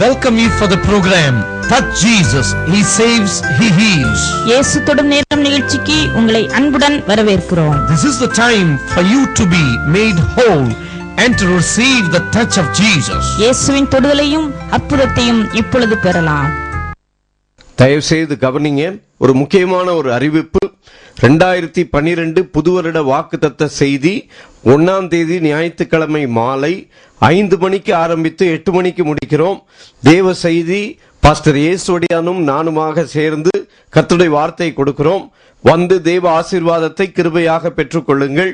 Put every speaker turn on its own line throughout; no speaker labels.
welcome you for the program Touch Jesus, He saves, He heals.
இயேசு தொடும் நேரம் நிகழ்ச்சிக்கு உங்களை அன்புடன் வரவேற்கிறோம்.
This is the time for you to be made whole and to receive the touch of Jesus.
இயேசுவின் தொடுதலையும் அற்புதத்தையும் இப்பொழுது பெறலாம்.
தயவு செய்து கவனிங்க. ஒரு முக்கியமான ஒரு அறிவிப்பு. 2012 புது வருட வாக்குத்தத்த செய்தி 1ஆம் தேதி ஞாயிற்றுக்கிழமை மாலை 5 மணிக்கு ஆரம்பித்து 8 மணிக்கு முடிக்கிறோம். தேவ செய்தி பாஸ்டர் இயேசுவடியானும் நானுமாக சேர்ந்து கர்த்தருடைய வார்த்தை கொடுக்கிறோம். வந்து தேவ ஆசீர்வாதத்தை கிருபையாக பெற்றுக்கொள்ளுங்கள்.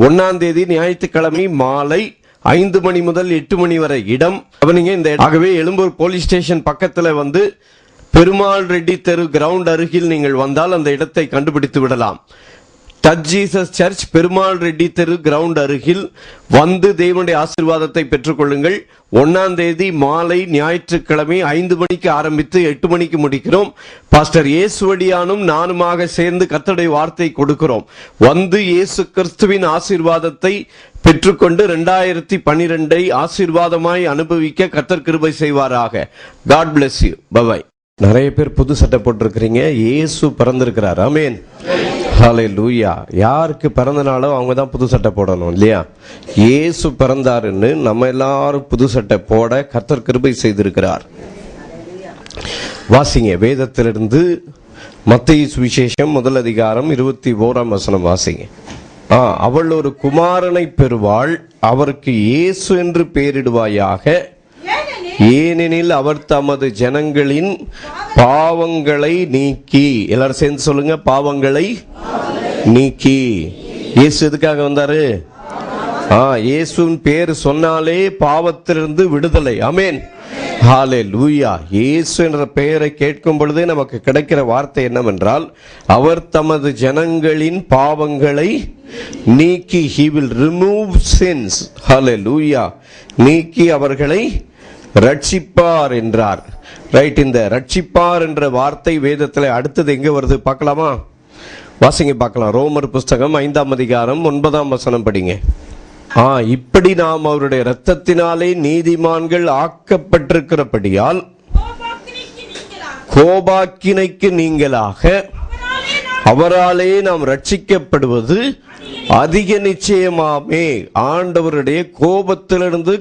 1ஆம் தேதி ஞாயிற்றுக்கிழமை மாலை 5 மணி முதல் 8 மணி வரை இடம் கவனிங்க. இந்த ஆகவே எழும்பூர் போலீஸ் ஸ்டேஷன் பக்கத்துல வந்து பெருமாள் ரெட்டி தெரு கிரவுண்ட் அருகில் நீங்கள் வந்தால் அந்த இடத்தை கண்டுபிடித்து விடலாம். Touch Jesus church Perumal Reddy தெரு கிரவுண்ட் அருகில் வந்து தேவனுடைய ஆசீர்வாதத்தை பெற்றுக்கொள்ளுங்கள். 1ஆம் தேதி மாலை ஞாயிற்றுக்கிழமை 5 மணிக்கு ஆரம்பித்து 8 மணிக்கு முடிக்கிறோம். பாஸ்டர் இயேசுவடியானும் நானுமாக சேர்ந்து கர்த்தருடைய வார்த்தை கொடுக்கிறோம். வந்து இயேசு கிறிஸ்துவின் ஆசீர்வாதத்தை பெற்றுக்கொண்டு 2012 ஆசீர்வாதமாய் அனுபவிக்க கர்த்தர் கிருபை செய்வாராக. God bless you. பை. நிறைய பேர் புது சட்டை போட்டிருக்கிறீங்க. இயேசு பிறந்திருக்கிறார். ஆமென். ஹல்லேலூயா. யாருக்கு பிறந்த நாளோ அவங்க தான் புது சட்டை போடணும் இல்லையா? இயேசு பிறந்தாருன்னு நம்ம எல்லாரும் புது சட்டை போட கர்த்தர் கிருபை செய்திருக்கிறார். வாசிங்க வேதத்திலிருந்து மத்தேயு சுவிசேஷம் 1 அதிகாரம் 21ஆம் வசனம் வாசிங்க. அவள் ஒரு குமாரனை பெறுவாள், அவருக்கு இயேசு என்று பெயரிடுவாயாக, ஏனெனில் அவர் தமது ஜனங்களின் பாவங்களை நீக்கி, எல்லாரும் சேர்ந்து சொல்லுங்க, பாவங்களை நீக்கி. இயேசு எதுக்காக வந்தாரு? இயேசுவின் பேர் சொன்னாலே பாவத்திலிருந்து விடுதலை. ஆமென். ஹல்லேலூயா. இயேசு என்ற பெயரை கேட்கும் பொழுதே நமக்கு கிடைக்கிற வார்த்தை என்னவென்றால், அவர் தமது ஜனங்களின் பாவங்களை நீக்கி, he will remove sins. ஹல்லேலூயா. நீக்கி அவர்களை ரட்சிப்பார் என்றார். ரைட். இந்த ரட்சிப்பார் என்ற வார்த்தை வேதத்தில் அடுத்தது எங்க வருது பார்க்கலாமா? வாசிங்க பார்க்கலாம். ரோமர் புஸ்தகம் 5ஆம் அதிகாரம் 9ஆம் வசனம் படிங்க. இப்படி நாம் அவருடைய இரத்தத்தினாலே நீதிமான்கள் ஆக்கப்பட்டிருக்கிறபடியால் கோபாக்கினைக்கு நீங்களாக அவராலே நாம் ரட்சிக்கப்படுவது அதிக நிச்சயமாமே. ஆண்டவருடைய கோபத்திலிருந்து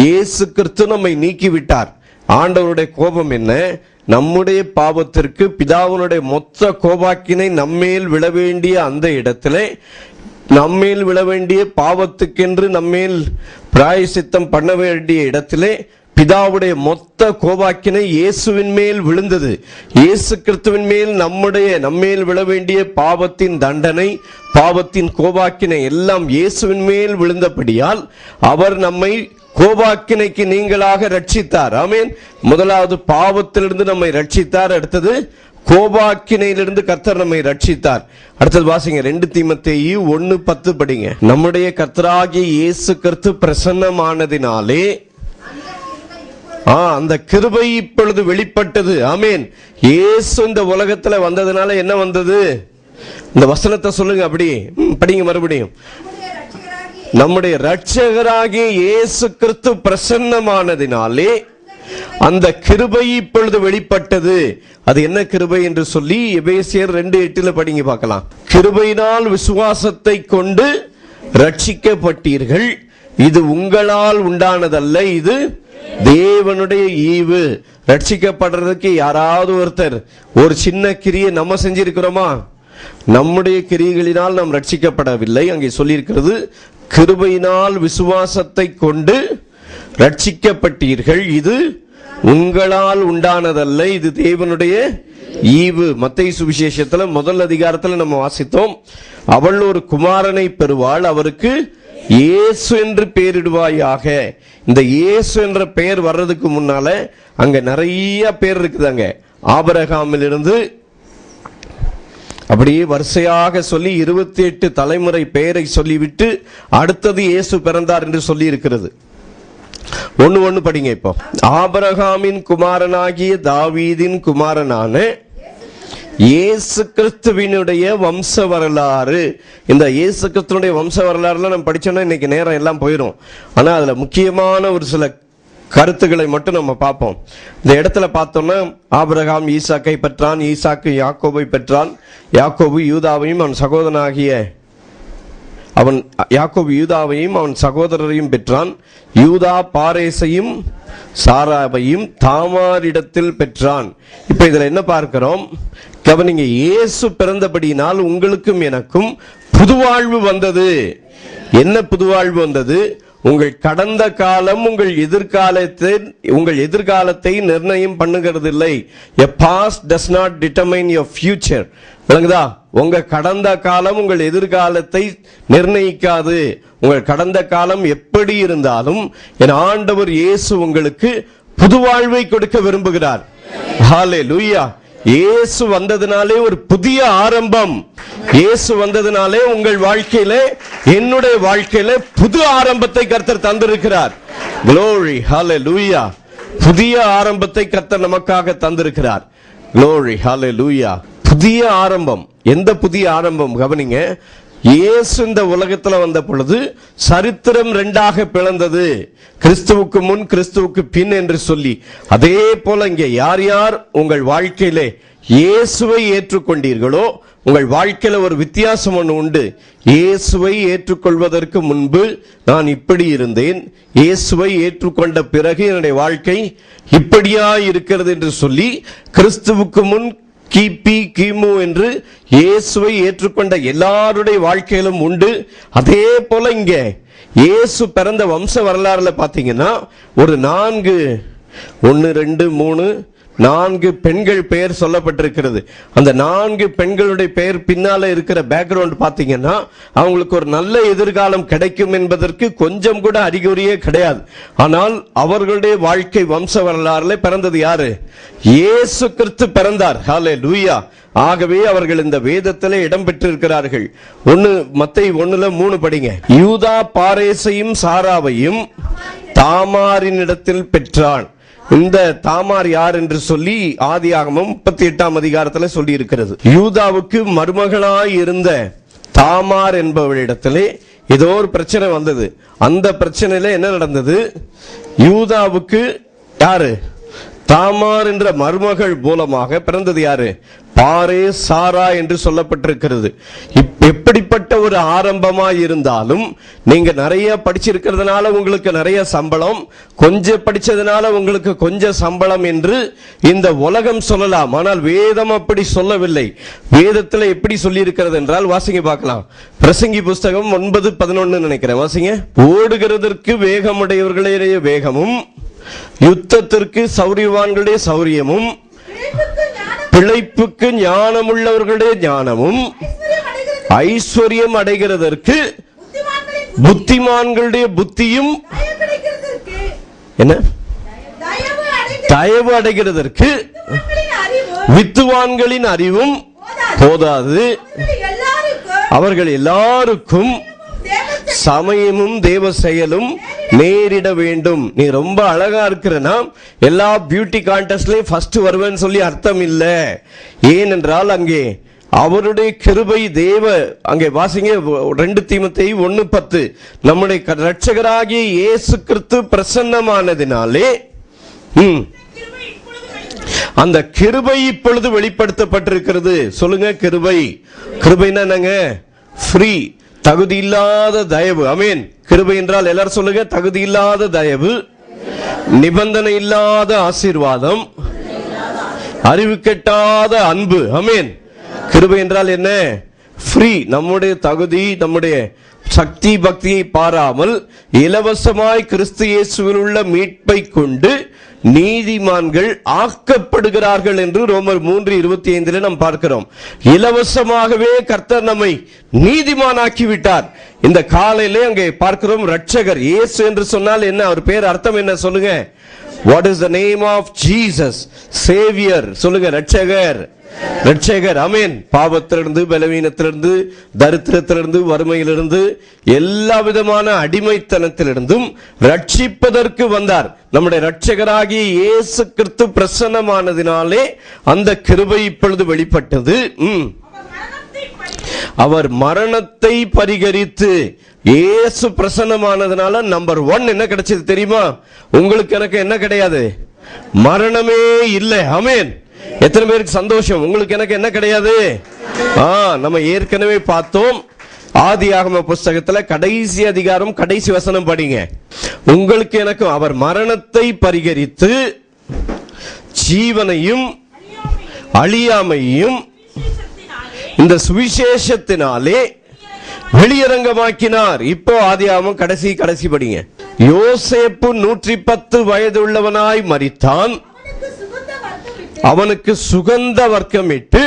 இயேசு கிறிஸ்து நம்மை நீக்கிவிட்டார். ஆண்டவருடைய கோபம் என்ன? நம்முடைய பாவத்திற்கு பிதாவினுடைய மொத்த கோபாக்கினை நம்மேல் விழ வேண்டிய அந்த இடத்திலே, நம்மேல் விழ வேண்டிய பாவத்துக்கென்று நம்மேல் பிராயசித்தம் பண்ண வேண்டிய இடத்திலே பிதாவுடைய மொத்த கோபாக்கினை இயேசுவின் மேல் விழுந்தது. இயேசு கிறிஸ்துவின் மேல் நம்மேல் விழ வேண்டிய பாவத்தின் தண்டனை, பாவத்தின் கோபாக்கினை எல்லாம் இயேசுவின் மேல் விழுந்தபடியால் அவர் நம்மை கோபாக்கினைக்கு நீங்களாக ரட்சித்தார். ஆமென். முதலாவது பாவத்திலிருந்து நம்மை ரட்சித்தார். அடுத்தது கோபாக்கினையிலிருந்து கர்த்தர் நம்மை ரட்சித்தார். அடுத்தது வாசிங்க 2 தீமோத்தேயு 1:10 படிங்க. நம்முடைய கர்த்தராகிய இயேசு கிறிஸ்து பிரசன்னமானதினாலே அந்த கிருபை இப்பொழுது வெளிப்பட்டது. ஆமென். இயேசு இந்த உலகத்துல வந்ததுனால என்ன வந்தது? இந்த வசனத்தை சொல்லுங்க, அப்படி படிங்க மறுபடியும். நம்முடைய இரட்சகராகிய இயேசு கிறிஸ்து பிரசன்னமானதினாலே அந்த கிருபை இப்பொழுது வெளிப்பட்டது. அது என்ன கிருபை என்று சொல்லி எபேசியர் 2:8 படிங்க பார்க்கலாம். கிருபையினால் விசுவாசத்தை கொண்டு ரட்சிக்கப்பட்டீர்கள், இது உங்களால் உண்டானதல்ல, இது தேவனுடைய ஈவு. ரட்சிக்கப்படுறதுக்கு யாராவது ஒருத்தர் ஒரு சின்ன கிரியை நம்ம செஞ்சிருக்கிறோமா? நம்முடைய கிரியைகளினால் நாம் ரட்சிக்கப்படவில்லை. அங்கே சொல்லியிருக்கிறது, கிருபையினால் விசுவாசத்தை கொண்டு ரட்சிக்கப்பட்டீர்கள், இது உங்களால் உண்டானதல்ல, இது தேவனுடைய ஈவு. மத்தேயு சுவிசேஷத்துல 1 அதிகாரத்துல நம்ம வாசித்தோம், அவள் ஒரு குமாரனை பெறுவாள், அவருக்கு இயேசு என்று பெயரிடுவாயாக. இந்த இயேசு என்ற பெயர் வர்றதுக்கு முன்னால அங்க நிறைய பேர் இருக்குதாங்க. ஆபிரகாமிலிருந்து அப்படியே வரிசையாக சொல்லி 28 தலைமுறை பெயரை சொல்லிவிட்டு அடுத்தது இயேசு பிறந்தார் என்று சொல்லி இருக்கிறது. ஒன்னு படிங்க. இப்போ ஆபிரகாமின் குமாரனாகிய தாவீதின் குமாரனான இயேசு கிறிஸ்துவினுடைய வம்ச வரலாறு. இந்த இயேசு கிறிஸ்துவனுடைய வம்ச வரலாறுலாம் நம்ம படிச்சோம்னா இன்னைக்கு நேரம் எல்லாம் போயிடும். ஆனா அதுல முக்கியமான ஒரு சில கருத்துக்களை மட்டும் நம்ம பார்ப்போம். இந்த இடத்துல பார்த்தோம்னா ஆபிரகாம் ஈசாக்கை பெற்றான், ஈசாக்கு யாக்கோபை பெற்றான், யாக்கோபு யூதாவையும் அவன் சகோதரரையும் பெற்றான், யூதா பாரேசையும் சாராவையும் தாமாரிடத்தில் பெற்றான். இப்ப இதுல என்ன பார்க்கிறோம்? கவனிங்க, இயேசு பிறந்தபடியினால் உங்களுக்கும் எனக்கும் புதுவாழ்வு வந்தது. என்ன புதுவாழ்வு வந்தது? உங்கள் கடந்த காலம் உங்கள் எதிர்காலத்தை நிர்ணயம் பண்ணுகிறது இல்லை. A past does not determine your future. விளங்குதா? உங்க கடந்த காலம் உங்கள் எதிர்காலத்தை நிர்ணயிக்காது. உங்கள் கடந்த காலம் எப்படி இருந்தாலும் என் ஆண்டவர் இயேசு உங்களுக்கு புதுவாழ்வை கொடுக்க விரும்புகிறார். ஹல்லேலூயா. இயேசு வந்ததினாலே ஒரு புதிய ஆரம்பம். இயேசு வந்ததினாலே உங்கள் வாழ்க்கையிலே, என்னுடைய வாழ்க்கையிலே புது ஆரம்பத்தை கர்த்தர் தந்திருக்கிறார். Glory, hallelujah. புதிய ஆரம்பத்தை கர்த்தர் நமக்காக தந்திருக்கிறார். Glory, hallelujah. புதிய ஆரம்பம். எந்த புதிய ஆரம்பம்? கவனிங்க, இயேசு இந்த உலகத்துல வந்த பொழுது சரித்திரம் ரெண்டாக பிளந்தது. கிறிஸ்துவுக்கு முன், கிறிஸ்துவுக்கு பின் என்று சொல்லி, அதே போல இங்கே யார் யார் உங்கள் வாழ்க்கையிலே இயேசுவை ஏற்றுக்கொண்டீர்களோ உங்கள் வாழ்க்கையில ஒரு வித்தியாசம் ஒன்று உண்டு. இயேசுவை ஏற்றுக்கொள்வதற்கு முன்பு நான் இப்படி இருந்தேன், இயேசுவை ஏற்றுக்கொண்ட பிறகு என்னுடைய வாழ்க்கை இப்படியா இருக்கிறது என்று சொல்லி, கிறிஸ்துவுக்கு முன் கிபி கிமு என்று இயேசுவை ஏற்றுக்கொண்ட எல்லாருடைய வாழ்க்கையிலும் உண்டு. அதே போல இங்க இயேசு பிறந்த வம்ச வரலாறுல பாத்தீங்கன்னா ஒரு 4 பெண்கள் பெயர் சொல்லப்பட்டிருக்கிறது. அந்த 4 பெண்களுடைய பெயர் பின்னால இருக்கிற பேக்ரவுண்ட் பாத்தீங்கன்னா அவங்களுக்கு ஒரு நல்ல எதிர்காலம் கிடைக்கும் என்பதற்கு கொஞ்சம் கூட அறிகுறியே கிடையாது. ஆனால் அவர்களுடைய வாழ்க்கை வம்ச வரலாறுல பிறந்தது யாரு? இயேசு கிறிஸ்து பிறந்தார். ஹல்லேலூயா. ஆகவே அவர்கள் இந்த வேதத்திலே இடம் பெற்றிருக்கிறார்கள். மத்தேயு 1:3 படிங்க. யூதா பாரேசையும் சாராவையும் தாமாரினிடத்தில் பெற்றான். இந்த தாமார் யார் என்று சொல்லி ஆதியாகமம் 38ஆம் அதிகாரத்தில் சொல்லி இருக்கிறது. யூதாவுக்கு மருமகளாய் இருந்த தாமார் என்பவளிடத்திலே ஏதோ ஒரு பிரச்சனை வந்தது. அந்த பிரச்சனையில என்ன நடந்தது? யூதாவுக்கு யாரு? தாமார் என்ற மருமகள் மூலமாக பிறந்தது யாரு? பாரே சாரா என்று சொல்லப்பட்டிருக்கிறது. எப்படிப்பட்ட ஒரு ஆரம்பமாய் இருந்தாலும், நீங்க நிறைய படிச்சிருக்கிறதுனால உங்களுக்கு நிறைய சம்பளம், கொஞ்சம் படிச்சதுனால உங்களுக்கு கொஞ்சம் சம்பளம் என்று இந்த உலகம் சொல்லலாம். ஆனால் வேதம் அப்படி சொல்லவில்லை. வேதத்தில் எப்படி சொல்லி இருக்கிறது என்றால் வாசிங்க பார்க்கலாம். பிரசங்கி புஸ்தகம் 9:11 நினைக்கிறேன். வாசிங்க. ஓடுகிறதற்கு வேகமுடையவர்களுடைய வேகமும், யுத்தத்திற்கு சௌரியவான்களுடைய சௌரியமும், பிழைப்புக்கு ஞானமுள்ளவர்களுடைய ஞானமும், ஐஸ்வர்யம் அடைகிறதற்கு புத்திமான்களுடைய புத்தியும், என்ன தயவு அடைகிறதற்கு வித்துவான்களின் அறிவும் போதாது. அவர்கள் எல்லாருக்கும் சமயமும் தேவ செயலும் நேரிட வேண்டும். நீ ரொம்ப அழகா இருக்கிறனா எல்லா பியூட்டி கான்டெஸ்ட்லயும் ஃபர்ஸ்ட் வருவேன்னு சொல்லி அர்த்தம் இல்ல. ஏனென்றால் அங்கே அவருடைய கிருபை அங்கே வாசிங்க 2 தீமோத்தேயு 1:10 நம்முடைய இரட்சகராகிய இயேசு கிறிஸ்து பிரசன்னமானதினாலே அந்த கிருபை இப்பொழுது வெளிப்படுத்தப்பட்டிருக்கிறது. சொல்லுங்க, கிருபைன்னா என்னங்க? ஃப்ரீ, தகுதி இல்லாத தயவு. ஆமென். கிருபை என்றால் எல்லாரும் சொல்லுங்க, தகுதி இல்லாத தயவு, நிபந்தனை இல்லாத ஆசீர்வாதம், அறிவு கெட்டாத அன்பு. ஆமென். கிருபை என்றால் என்ன? ஃப்ரீ. நம்முடைய தகுதி, நம்முடைய சக்தி பக்தியை பாராமல் இலவசமாய் கிறிஸ்து இயேசுவில் உள்ள மீட்பை கொண்டு நீதிமான்கள் ஆக்கப்படுகிறார்கள் என்று ரோமர் 3:25 நாம் பார்க்கிறோம். இலவசமாகவே கர்த்தர் நம்மை நீதிமானாக்கி விட்டார். இந்த காலையிலே அங்கே பார்க்கிறோம், இரட்சகர் இயேசு என்று சொன்னால் என்ன? அவர் பேர் அர்த்தம் என்ன? சொல்லுங்க. What is the name of Jesus? Savior. சொல்லுங்க, இரட்சகர். இரட்சகர். ஆமென். பாவத்திலிருந்து, பலவீனத்திலிருந்து, தரித்திரத்திலிருந்து, வறுமையிலிருந்து, எல்லா விதமான அடிமைத்தனத்திலிருந்தும் ரட்சிப்பதற்கு வந்தார். நம்முடைய இரட்சகராகிய இயேசு கிறிஸ்து பிரசன்னமானதினாலே அந்த கிருபை இப்பொழுது வெளிப்பட்டது. அவர் மரணத்தை பரிகரித்து இயேசு பிரசன்னமானதுனால நம்பர் 1 என்ன கிடைச்சது தெரியுமா? உங்களுக்கு எனக்கு என்ன கிடையாது? மரணமே இல்லை. ஆமென். எத்தனை பேருக்கு சந்தோஷம்? உங்களுக்கு எனக்கு என்ன கிடையாது? நம்ம ஏற்கனவே பார்த்தோம், ஆதியாகம புஸ்தகத்துல கடைசி அதிகாரம் கடைசி வசனம் படிங்க. உங்களுக்கு எனக்கு அவர் மரணத்தை பரிகரித்து ஜீவனையும் அழியாமையும் இந்த சுவிசேஷத்தினாலே வெளியரங்கமாக்கினார். இப்போ ஆதியாகமம் கடைசி படிங்க. யோசேப்பு 110 வயது உள்ளவனாய் மரித்தான். அவனுக்கு சுகந்த வர்க்கமிட்டு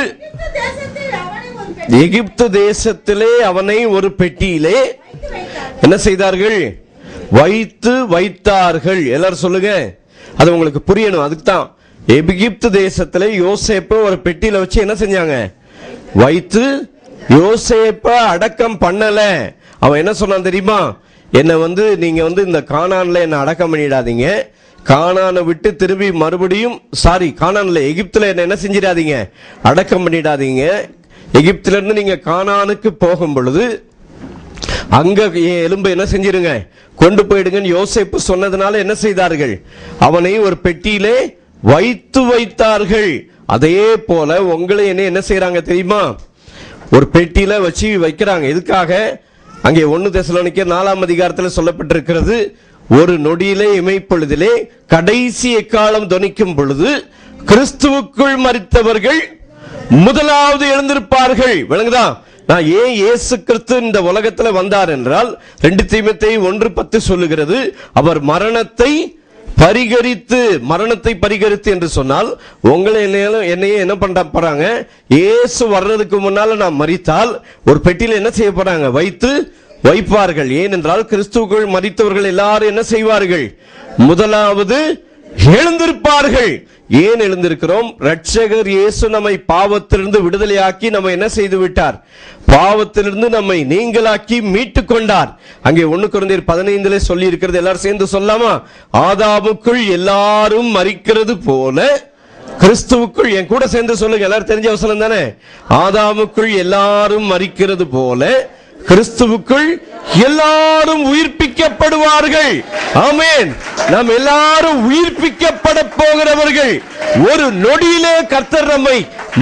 எகிப்து தேசத்திலே அவனை ஒரு பெட்டியிலே என்ன செய்தார்கள்? வைத்தார்கள். எல்லாரும் சொல்லுங்க, அது உங்களுக்கு புரியணும். அதுக்கு தான் எகிப்து தேசத்திலே யோசேப்பை ஒரு பெட்டியில வச்சு என்ன செஞ்சாங்க? வைத்து. யோசேப்பை அடக்கம் பண்ணல. அவன் என்ன சொன்னான் தெரியுமா? என்ன நீங்க இந்த கானான்ல என்ன அடக்கம் பண்ணிடாதீங்க, கானானை விட்டு திரும்பி மறுபடியும் கானான்ல எகிப்துல என்ன செஞ்சிடாதீங்க, அடக்கம் பண்ணிடாதீங்க. எகிப்துல இருந்து நீங்க கானானுக்கு போகும் பொழுது அங்க எலும்பு என்ன செஞ்சிருங்க, கொண்டு போயிடுங்கன்னு யோசேப்பு சொன்னதுனால என்ன செய்தார்கள்? அவனை ஒரு பெட்டியிலே வைத்தார்கள். அதே போல உங்களை என்ன செய்யறாங்க தெரியுமா? ஒரு பெட்டியில வச்சு வைக்கிறாங்க. எதுக்காக? அங்கே 1 தெசலோனிக்கேயர் 4ஆம் அதிகாரத்தில் சொல்லப்பட்டிருக்கிறது, ஒரு நொடியிலே இமைப்பொழுதிலே கடைசி எக்காலம் தொனிக்கும் பொழுது கிறிஸ்துவுக்குள் மரித்தவர்கள் முதலாவது எழுந்திருப்பார்கள். விளங்குதா? நான் ஏன் இயேசு கிறிஸ்து இந்த உலகத்துல வந்தார் என்றால் 2 தீமோத்தேயு 1:10 சொல்லுகிறது, அவர் மரணத்தை பரிகரித்து என்று சொன்னால் உங்களை என்னையே என்ன பண்ண போறாங்க? இயேசு வர்றதுக்கு முன்னால நான் மரித்தால் ஒரு பெட்டியில என்ன செய்ய போறாங்க? வைப்பார்கள். ஏனென்றால் கிறிஸ்துவுக்குள் மரித்தவர்கள் எல்லாரும் என்ன செய்வார்கள்? முதலாவது எழுந்திருப்பார்கள். ஏன் எழுந்திருக்கிறோம்? ரட்சகர் இயேசு நம்மை பாவத்திலிருந்து விடுதலையாக்கி நம்ம என்ன செய்து விட்டார்? பாவத்திலிருந்து நம்மை நீங்களாக்கி மீட்டு கொண்டார். அங்கே 1 கொரிந்தியர் 15 சொல்லி இருக்கிறது, எல்லாரும் சேர்ந்து சொல்லாமா? ஆதாமுக்குள் எல்லாரும் மரிக்கிறது போல கிறிஸ்துவுக்குள், என் கூட சேர்ந்து சொல்லுங்க, எல்லாரும் தெரிஞ்ச வசனம் தானே. ஆதாமுக்குள் எல்லாரும் மரிக்கிறது போல கிறிஸ்துவுக்குள் எல்லாரும் உயிர்ப்பிக்கப்படுவார்கள். ஆமென். நாம் எல்லாரும் உயிர்ப்பிக்கப்பட போகிறவர்கள். ஒரு நொடியிலே கர்த்தர் நம்மை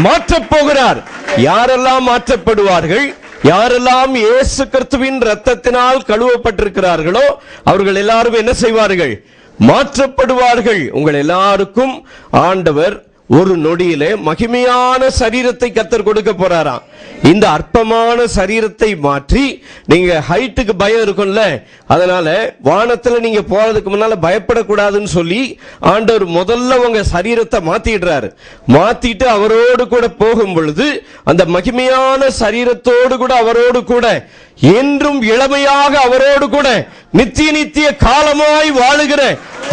மாற்றப் போகிறார். யாரெல்லாம் மாற்றப்படுவார்கள்? யாரெல்லாம் இயேசு கிறிஸ்துவின் இரத்தத்தினால் கழுவப்பட்டிருக்கிறார்களோ அவர்கள் எல்லாரும் என்ன செய்வார்கள்? மாற்றப்படுவார்கள். உங்கள் எல்லாருக்கும் ஆண்டவர் ஒரு நொடியிலே மகிமையான சரீரத்தை கர்த்தர் கொடுக்க போறாராம். இந்த அற்பமான சரீரத்தை மாற்றி, நீங்க ஹைட்டுக்கு பயம் இருக்கும்ல, அதனால வானத்துல நீங்க போறதுக்கு முன்னால பயப்படக்கூடாதுன்னு சொல்லி ஆண்டவர் முதல்ல உங்க சரீரத்தை மாத்திட்டு அவரோடு கூட போகும் பொழுது அந்த மகிமையான சரீரத்தோடு கூட அவரோடு கூட என்றும் இளமையாக அவரோடு கூட நித்திய காலமாய் வாழுகிற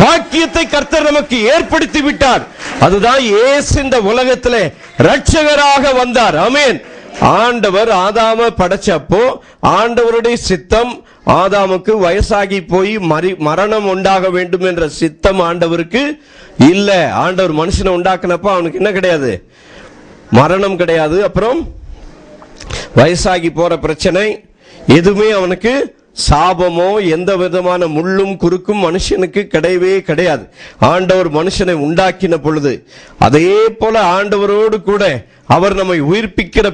பாக்கியத்தை கர்த்தர் நமக்கு ஏற்படுத்தி விட்டார். அதுதான் இயேசு இந்த உலகத்திலே ரட்சகராக வந்தார். ஆமென். ஆண்டவர் ஆதாம படைச்சப்போ ஆண்டவருடைய சித்தம் ஆதாமுக்கு வயசாகி போய் மரணம் உண்டாக வேண்டும் என்ற சித்தம் ஆண்டவருக்கு இல்ல. ஆண்டவர் மனுஷனை உண்டாக்குனப்போ அவனுக்கு என்ன கிடையாது? மரணம் கிடையாது. அப்புறம் வயசாகி போற பிரச்சனை எதுவுமே அவனுக்கு சாபமோ எந்த விதமான முள்ளும் குறுக்கும் மனுஷனுக்கு கிடையவே கிடையாது. ஆண்டவர் மனுஷனை உண்டாக்கின பொழுது அதே போல ஆண்டவரோடு கூட அவர் நம்மை உயிர்ப்பித்த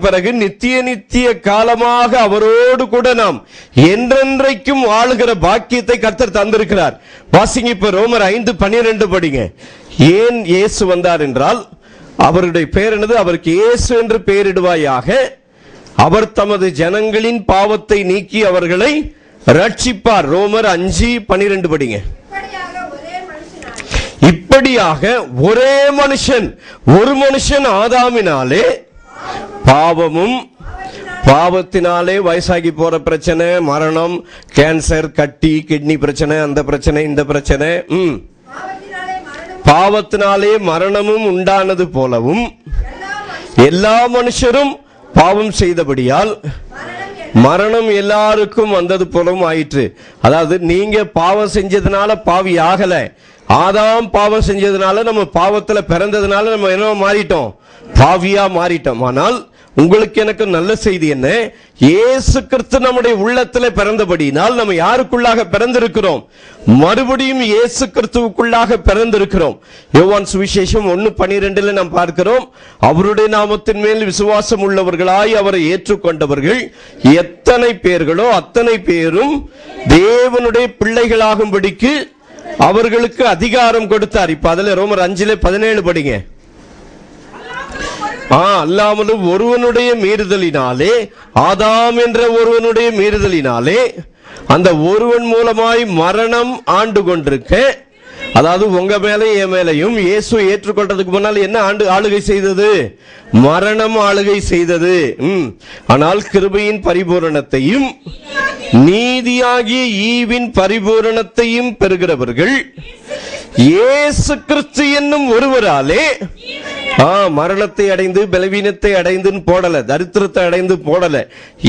பிறகு நித்திய காலமாக அவரோடு கூட நாம் என்றென்றைக்கும் வாழுகிற பாக்கியத்தை கர்த்தர் தந்திருக்கிறார். வாசிங்க இப்ப ரோமர் 5:12 படிங்க. ஏன் இயேசு வந்தார் என்றால் அவருடைய பெயர் என்னது? அவருக்கு இயேசு என்று பெயரிடுவாயாக. அவர் தமது ஜனங்களின் பாவத்தை நீக்கி அவர்களை ரட்சிப்பார். ரோமர் 5:12 படிங்க. இப்படியாக ஒரே மனுஷன், ஒரு மனுஷன் ஆதாமினாலே பாவமும், பாவத்தினாலே வயசாகி போற பிரச்சனை, மரணம், கேன்சர், கட்டி, கிட்னி பிரச்சனை, அந்த பிரச்சனை, இந்த பிரச்சனை, பாவத்தினாலே மரணமும் உண்டானது போலவும் எல்லா மனுஷரும் பாவம் செய்தபடியால் மரணம் எல்லாருக்கும் வந்தது போலவும் ஆயிற்று. அதாவது நீங்க பாவம் செஞ்சதுனால பாவி ஆகல, ஆதாம் பாவம் செஞ்சதுனால, நம்ம பாவத்துல பிறந்ததுனால நம்ம என்ன மாறிட்டோம்? பாவியா மாறிட்டோம். ஆனால் உங்களுக்கு எனக்கு நல்ல செய்தி என்ன? இயேசு கிறிஸ்து நம்முடைய உள்ளத்துல பிறந்தபடியினால் நம்ம யாருக்குள்ளாக பிறந்திருக்கிறோம்? மறுபடியும் இயேசு கிறிஸ்துவுக்குள்ளாக பிறந்திருக்கிறோம். யோவான் சுவிசேஷம் 1:12 நாம் பார்க்கிறோம், அவருடைய நாமத்தின் மேல் விசுவாசம் உள்ளவர்களாய் அவரை ஏற்றுக்கொண்டவர்கள் எத்தனை பேர்களோ அத்தனை பேரும் தேவனுடைய பிள்ளைகளாகும்படிக்கு அவர்களுக்கு அதிகாரம் கொடுத்தார். இப்ப அதுல ரோமர் 5:17 படிங்க. அல்லாமலும் ஒருவனுடைய மீறுதலினாலே, ஆதாம் என்ற ஒருவனுடைய மீறுதலினாலே அந்த ஒருவன் மூலமாய் மரணம் ஆண்டு கொண்டிருக்க, அதாவது உங்க மேலே என் மேலையும் இயேசு ஏற்றுக்கொண்டதுக்கு முன்னால் என்ன ஆளுகை செய்தது? மரணம் ஆளுகை செய்தது. ஆனால் கிருபையின் பரிபூரணத்தையும் நீதியாகிய ஈவின் பரிபூரணத்தையும் பெறுகிறவர்கள் இயேசு கிறிஸ்து என்னும் ஒருவராலே மரணத்தை அடைந்து பலவீனத்தை அடைந்து போடல, தரித்திரத்தை அடைந்து போடல,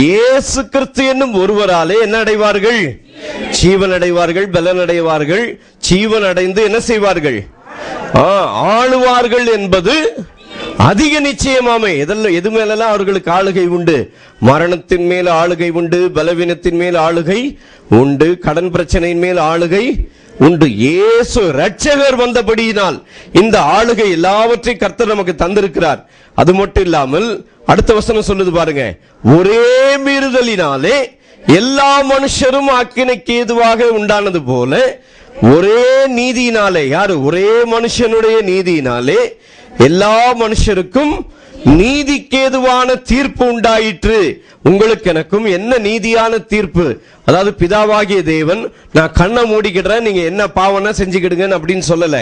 இயேசு கிறிஸ்து என்னும் ஒருவராலே என்ன அடைவார்கள்? ஜீவன் அடைவார்கள், பலன் அடைவார்கள். ஜீவன் அடைந்து என்ன செய்வார்கள்? ஆளுவார்கள் என்பது அதிக நிச்சயமாமே. எது மேலாம் அவர்களுக்கு ஆளுகை உண்டு? மரணத்தின் மேல் ஆளுகை உண்டு, பலவீனத்தின் மேல் ஆளுகை உண்டு, கடன் பிரச்சனையின் மேல் ஆளுகை உண்டு. இயேசு ரட்சகர் வந்தபடியினால் இந்த ஆளுகை எல்லாவற்றையும் கர்த்தர் நமக்கு தந்திருக்கிறார். அது மட்டும் இல்லாமல் அடுத்த வசனம் சொல்லுது பாருங்க, ஒரே மீறுதலினாலே எல்லா மனுஷரும் ஆக்கினைக்கு ஏதுவாக உண்டானது போல ஒரே நீதியினாலே, யாரு? ஒரே மனுஷனுடைய நீதியினாலே எல்லா மனுஷருக்கும் நீதிக்கேதுவான தீர்ப்பு உண்டாயிற்று. உங்களுக்கு எனக்கும் என்ன நீதியான தீர்ப்பு? அதாவது பிதாவாகிய தேவன், நான் கண்ணை மூடிக்கிடுறேன், நீங்க என்ன பாவம்னா செஞ்சுக்கிடுங்க அப்படின்னு சொல்லல.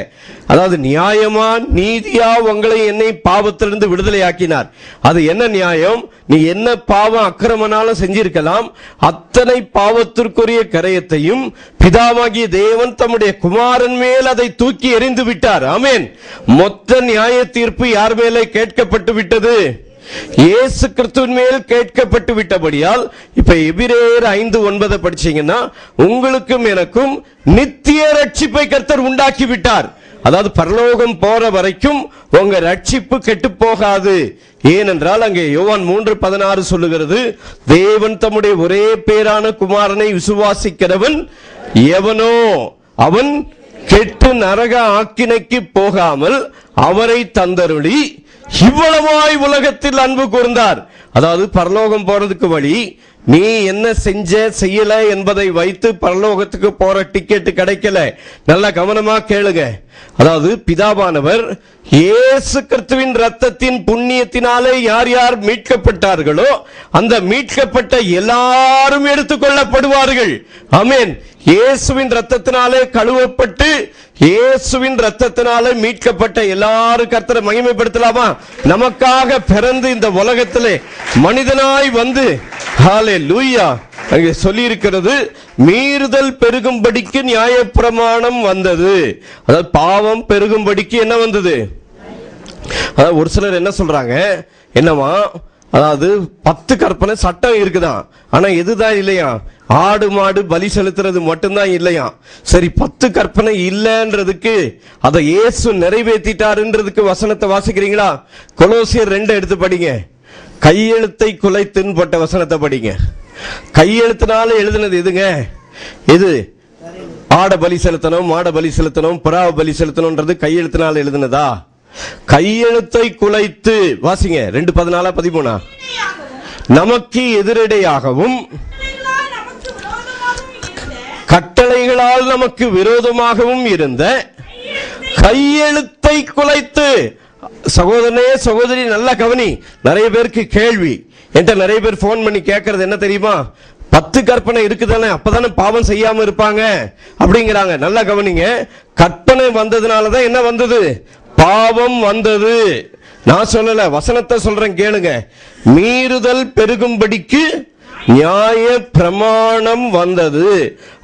அதாவது நியாயமா நீதியா உங்களை என்னை பாவத்திலிருந்து விடுதலை ஆக்கினார். அது என்ன நியாயம்? நீ என்ன பாவம் அக்கிரமனாலும் செஞ்சிருக்கலாம், அத்தனை பாவத்திற்குரிய கரையத்தையும் பிதாவாகிய தேவன் தம்முடைய குமாரன் மேல் அதை தூக்கி எறிந்து விட்டார். ஆமென். மொத்த நியாய தீர்ப்பு யார் மேலே கேட்கப்பட்டு விட்டது? இயேசு கிறிஸ்துவின் மேல் கேட்கப்பட்டு விட்டபடியால் இப்ப எபிரேயர் 5:9 படிச்சீங்கன்னா, உங்களுக்கும் எனக்கும் நித்திய ரட்சிப்பை கர்த்தர் உண்டாக்கி விட்டார். அதாவது பரலோகம் போற வரைக்கும் உங்க ரட்சிப்பு கெட்டு போகாது. ஏனென்றால் அங்கே யோவான் 3:16 சொல்லுகிறது, தேவன் தம்முடைய ஒரே பேரான குமாரனை விசுவாசிக்கிறவன் எவனோ அவன் கெட்டு நரக ஆக்கினைக்கு போகாமல் அவரை தந்தருளி இவ்வளவாய் உலகத்தில் அன்பு கூர்ந்தார். அதாவது பரலோகம் போறதுக்கு வழி நீ என்ன செஞ்ச செய்யல என்பதை வைத்து பரலோகத்துக்கு போற டிக்கெட் கிடைக்கல. நல்ல கவனமா கேளுங்க. அதாவது பிதாவானவர் இயேசு கிறிஸ்துவின் ரத்தத்தின் புண்ணியத்தினாலே யார் யார் மீட்கப்பட்டார்களோ அந்த மீட்கப்பட்ட எல்லாரும் எடுத்துக்கொள்ளப்படுவார்கள். ஆமென். இயேசுவின் ரத்தத்தினாலே கழுவப்பட்டு இயேசுவின் ரத்தத்தினாலே மீட்கப்பட்ட எல்லாரும் கர்த்தரை மகிமைப்படுத்தலாமா? நமக்காக பிறந்து இந்த உலகத்திலே மனிதனாய் வந்து, ஹல்லேலூயா, அங்கே சொல்லி இருக்கிறது, மீறுதல் பெருகும்படிக்கு நியாயப்பிரமாணம் வந்தது. அதாவது பாவம் பெருகும்படிக்கு என்ன வந்தது? அதாவது ஒரு சிலர் என்ன சொல்றாங்க, என்னவா, அதாவது 10 கற்பனை சட்டம் இருக்குதான், ஆனா எதுதான் இல்லையா? ஆடு மாடு பலி செலுத்துறது மட்டும்தான் இல்லையா? சரி, 10 கற்பனை இல்லன்றதுக்கு அதை இயேசு நிறைவேற்றிட்டாருன்றதுக்கு வசனத்தை வாசிக்கிறீங்களா? கொலோசியர் 2 எடுத்து படிங்க. கையெழுத்தை குலைத்துன்னு போட்ட வசனத்தை படிங்க. கையெழுத்தினால எழுதுனது எதுங்க? இது ஆட பலி செலுத்தணும், மாட பலி செலுத்தணும், புறாவ பலி செலுத்தணும்ன்றது கையெழுத்தினால எழுதுனதா? கையெழுத்தை குலைத்து வாசிங்க. 2:14-13 நமக்கு எதிரடையாகவும் கட்டளைகளால் நமக்கு விரோதமாகவும் இருந்த கையெழுத்தை குலைத்து. சகோதரனே சகோதரி நல்ல கவனி. நிறைய பேருக்கு கேள்வி, என்கிட்ட நிறைய பேர் போன் பண்ணி கேட்கறது என்ன தெரியுமா? 10 கற்பனை இருக்குதானே, அப்பதானே பாவம் செய்யாம இருப்பாங்க அப்படிங்கிறாங்க. நல்லா கவனிங்க. கற்பனை வந்ததுனாலதான் என்ன வந்தது? பாவம் வந்தது. நான் சொல்லல, வசனத்தை சொல்றேன் கேளுங்க. மீறுதல் பெருகும்படிக்கு நியாய பிரமாணம் வந்தது.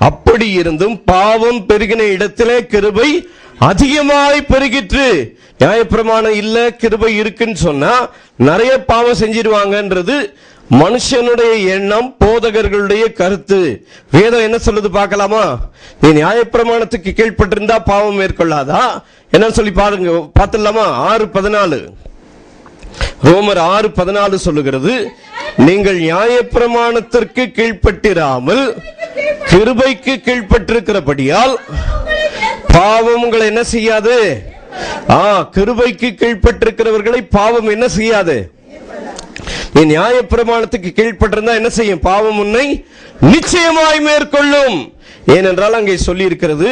அப்படி இருந்தும் பாவம் பெருகின இடத்திலே கிருபை அதிகமாய் பெருகிற்று. நியாய பிரமாணம் இல்ல, கிருபை இருக்குன்னு சொன்னா நிறைய பாவம் செஞ்சிருவாங்கன்றது மனுஷனுடைய எண்ணம், போதகர்களுடைய கருத்து. வேதம் என்ன சொல்லுது பார்க்கலாமா? நீ நியாயப்பிரமாணத்துக்கு கீழ்ப்பட்டிருந்தா பாவம் மேற்கொள்ளாதா என்ன சொல்லி பாருங்க, பார்த்துடலாமா? 6:14 ரோமர் 6:14 சொல்லுகிறது, நீங்கள் நியாயப்பிரமாணத்திற்கு கீழ்ப்பட்டிராமல் கிருபைக்கு கீழ்ப்பட்டிருக்கிறபடியால் பாவம் உங்களை என்ன செய்யாது. கிருபைக்கு கீழ்ப்பட்டிருக்கிறவர்களை பாவம் என்ன செய்யாது. நீ நியாயப்பிரமாணத்துக்கு கீழ்ப்பட்டிருந்தா என்ன செய்யும்? பாவம் உன்னை நிச்சயமாய் மேற்கொள்ளும். ஏனென்றால் அங்கே சொல்லி இருக்கிறது,